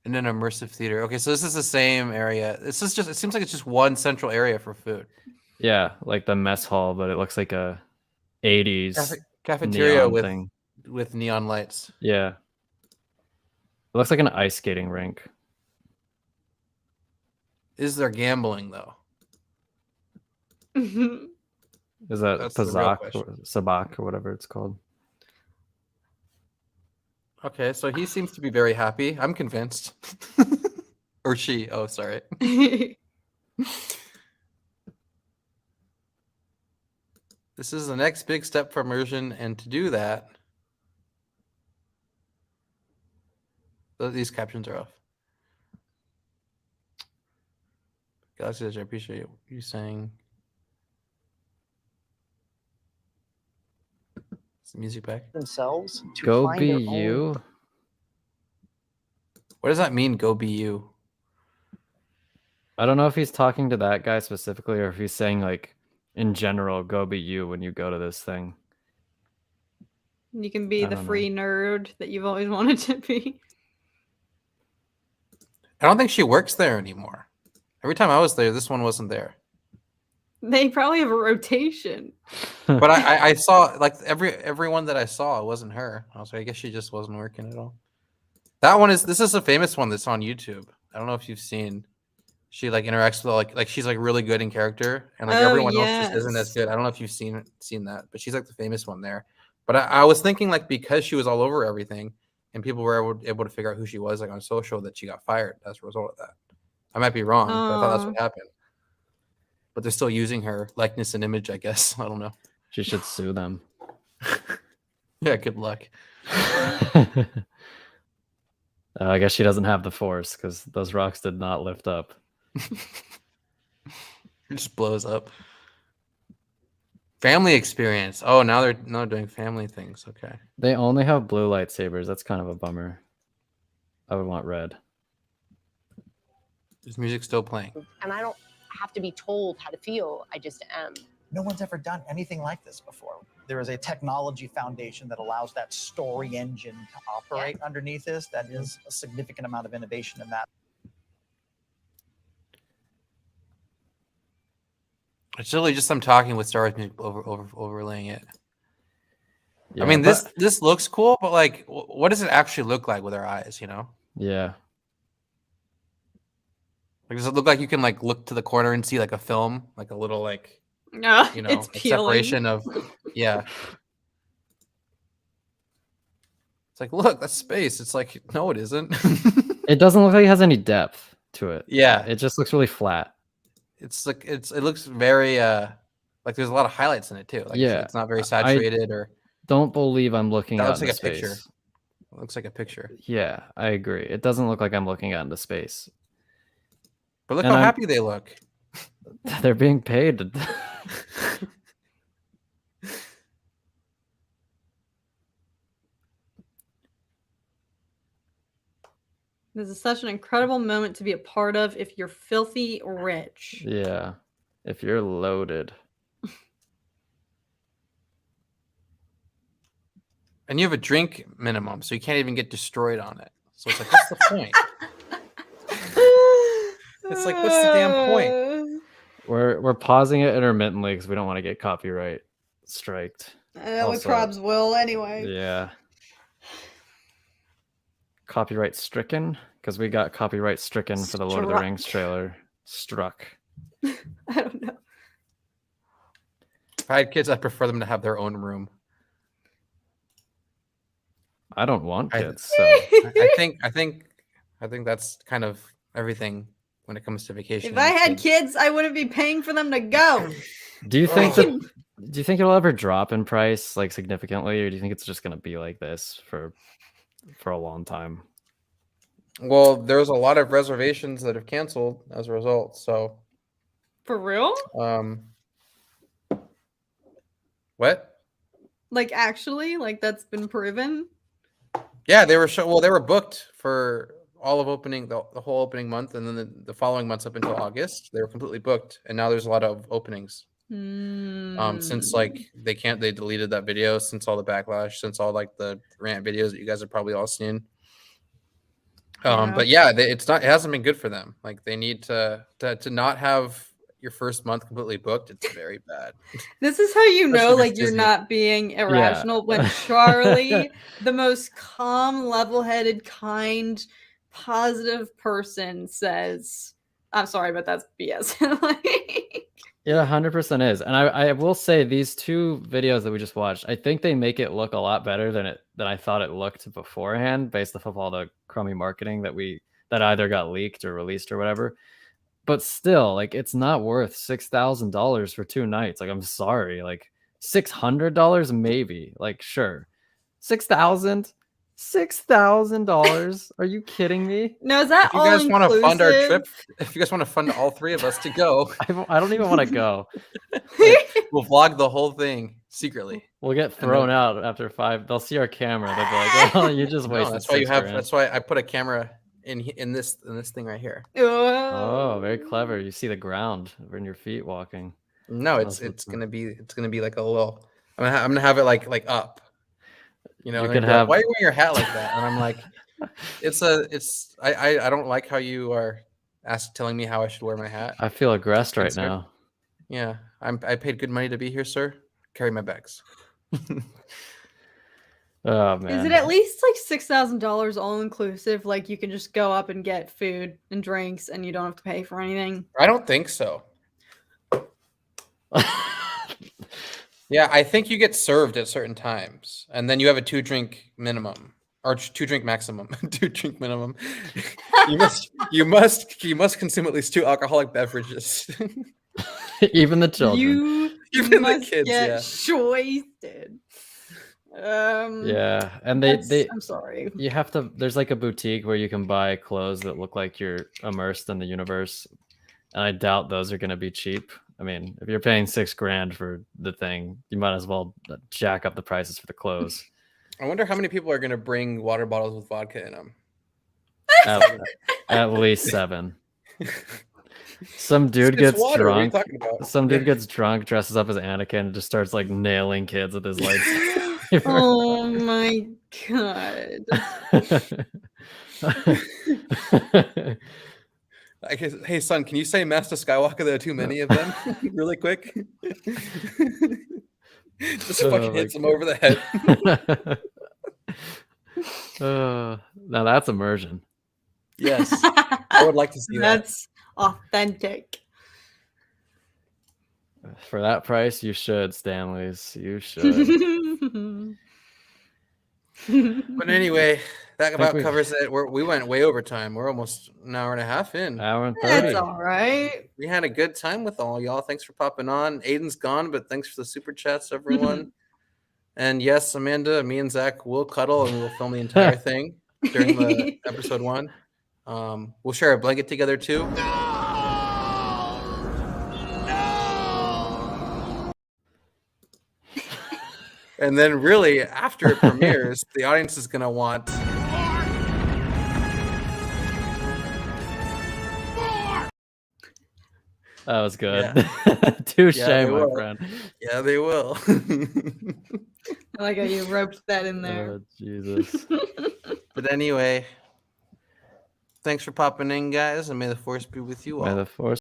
In an immersive theater. Okay, so this is the same area. This is just. It seems like it's just one central area for food. Yeah, like the mess hall, but it looks like a 80s cafeteria neon with neon lights. Yeah. It looks like an ice skating rink. Is there gambling though? Is that Pazak or Sabak or whatever it's called? Okay, so he seems to be very happy. I'm convinced. Or she. Oh, sorry. This is the next big step for immersion, and to do that, these captions are off. Galaxy, I appreciate you saying. Is the music back? Themselves to Go find be their you. own... What does that mean? Go be you. I don't know if he's talking to that guy specifically or if he's saying like in general, go be you when you go to this thing. You can be the free nerd that you've always wanted to be. I don't think she works there anymore. Every time I was there, this one wasn't there. They probably have a rotation. But I saw like everyone that I saw, it wasn't her. I was like, I guess she just wasn't working at all. This is a famous one that's on YouTube. I don't know if you've seen. She like interacts with like she's like really good in character, and like everyone else just isn't as good. I don't know if you've seen that, but she's like the famous one there. But I was thinking like because she was all over everything, and people were able to figure out who she was like on social, that she got fired as a result of that. I might be wrong, but I thought that's what happened. But they're still using her likeness and image, I guess. I don't know. She should sue them. Yeah, good luck. I guess she doesn't have the force because those rocks did not lift up. It just blows up. Family experience. Oh, now they're doing family things. Okay. They only have blue lightsabers. That's kind of a bummer. I would want red. Is music still playing? And I don't have to be told how to feel. I just am. No one's ever done anything like this before. There is a technology foundation that allows that story engine to operate underneath this. That is a significant amount of innovation in that. It's really just them talking with Star Wars music overlaying it. Yeah, I mean, this looks cool, but like, what does it actually look like with our eyes? You know? Yeah. Like, does it look like you can like look to the corner and see like a film, like a little like, no, you know, it's like peeling. separation of, yeah. It's like, look, that's space. It's like, no, it isn't. It doesn't look like it has any depth to it. Yeah, it just looks really flat. It's like it looks very like there's a lot of highlights in it too. Like, yeah, it's not very saturated or. Don't believe I'm looking That at looks like a space. picture. looks like a picture. Yeah, I agree. It doesn't look like I'm looking out into space. But look And how I'm- happy they look. They're being paid. This is such an incredible moment to be a part of if you're filthy rich. Yeah, if you're loaded. And you have a drink minimum, so you can't even get destroyed on it. So it's like, what's the point? It's like, what's the damn point? We're pausing it intermittently because we don't want to get copyright striked. We Also- probs will anyway. Yeah. Copyright stricken because we got copyright stricken for the Lord of the Struck. Rings trailer. Struck. I don't know. If I had kids, I'd prefer them to have their own room. I don't want kids. So I think that's kind of everything when it comes to vacation. If I had kids, I wouldn't be paying for them to go. do you think that? Do you think it'll ever drop in price like significantly, or do you think it's just gonna be like this for a long time? Well, there's a lot of reservations that have canceled as a result. So, For real? What? Like actually, like that's been proven. Yeah, they were they were booked for all of opening the whole opening month, and then the following months up until August, they were completely booked. And now there's a lot of openings. Since like they deleted that video, since all the backlash, since all like the rant videos that you guys have probably all seen. But yeah, it hasn't been good for them. Like they need to not have your first month completely booked. It's very bad. This is how you know, Especially like if you're Disney. not being irrational when Charlie, the most calm, level-headed, kind, positive person, says, "I'm sorry, but that's BS." Like, Yeah, 100% is. And I will say these two videos that we just watched, I think they make it look a lot better than I thought it looked beforehand, based off of all the crummy marketing that either got leaked or released or whatever. But still, like it's not worth $6,000 for 2 nights. Like I'm sorry, like $600 maybe. Like sure. $6,000? Are you kidding me? no, is that If you all guys want to fund our inclusive? trip, if you guys want to fund all three of us to go, I don't even want to go. we'll vlog the whole thing secretly. We'll get thrown out after 5. They'll see our camera. They'll be like, "Oh, you just No, wasted." that's why you $6 have. grand." That's why I put a camera in this thing right here. Oh, very clever. You see the ground when your feet walking. No, it's gonna be like a little. I'm gonna have it like up. You know, You and could they'd be like, have- why are you wearing your hat like that? And I'm like, I don't like how you are telling me how I should wear my hat. I feel aggressed right Sir. now. Yeah, I paid good money to be here, sir. Carry my bags. Oh man. Is it at least like $6,000 all inclusive? Like you can just go up and get food and drinks, and you don't have to pay for anything. I don't think so. Yeah, I think you get served at certain times, and then you have a 2-drink minimum or 2-drink maximum. 2-drink minimum. you must consume at least 2 alcoholic beverages. Even the children. Even the must kids, get yeah. wasted. Yeah, and they I'm sorry. You have to. There's like a boutique where you can buy clothes that look like you're immersed in the universe, and I doubt those are going to be cheap. I mean, if you're paying $6 grand for the thing, you might as well jack up the prices for the clothes. I wonder how many people are going to bring water bottles with vodka in them. At least 7. Some dude It's gets water, what are you drunk. talking about? Some dude gets drunk, dresses up as Anakin, and just starts like nailing kids with his lightsaber. Oh my god. Hey son, can you say Master Skywalker? There are too many of them. Really quick. Just fucking hits him over the head. Now that's immersion. Yes, I would like to see That's authentic. For that price, you should, Stanley's. You should. But anyway, that I think about we- covers it. We went way over time. We're almost an hour and a half in. Hour and 30. That's all right. We had a good time with all y'all. Thanks for popping on. Aiden's gone, but thanks for the super chats, everyone. And yes, Amanda, me and Zach will cuddle and we'll film the entire thing during the episode 1. We'll share a blanket together too. And then really after it premieres, the audience is gonna want That was good. Yeah. Touche, they my will. friend. Yeah, they will. I like how you roped that in there. Oh, Jesus. But anyway, thanks for popping in, guys, and may the force be with you all. May the force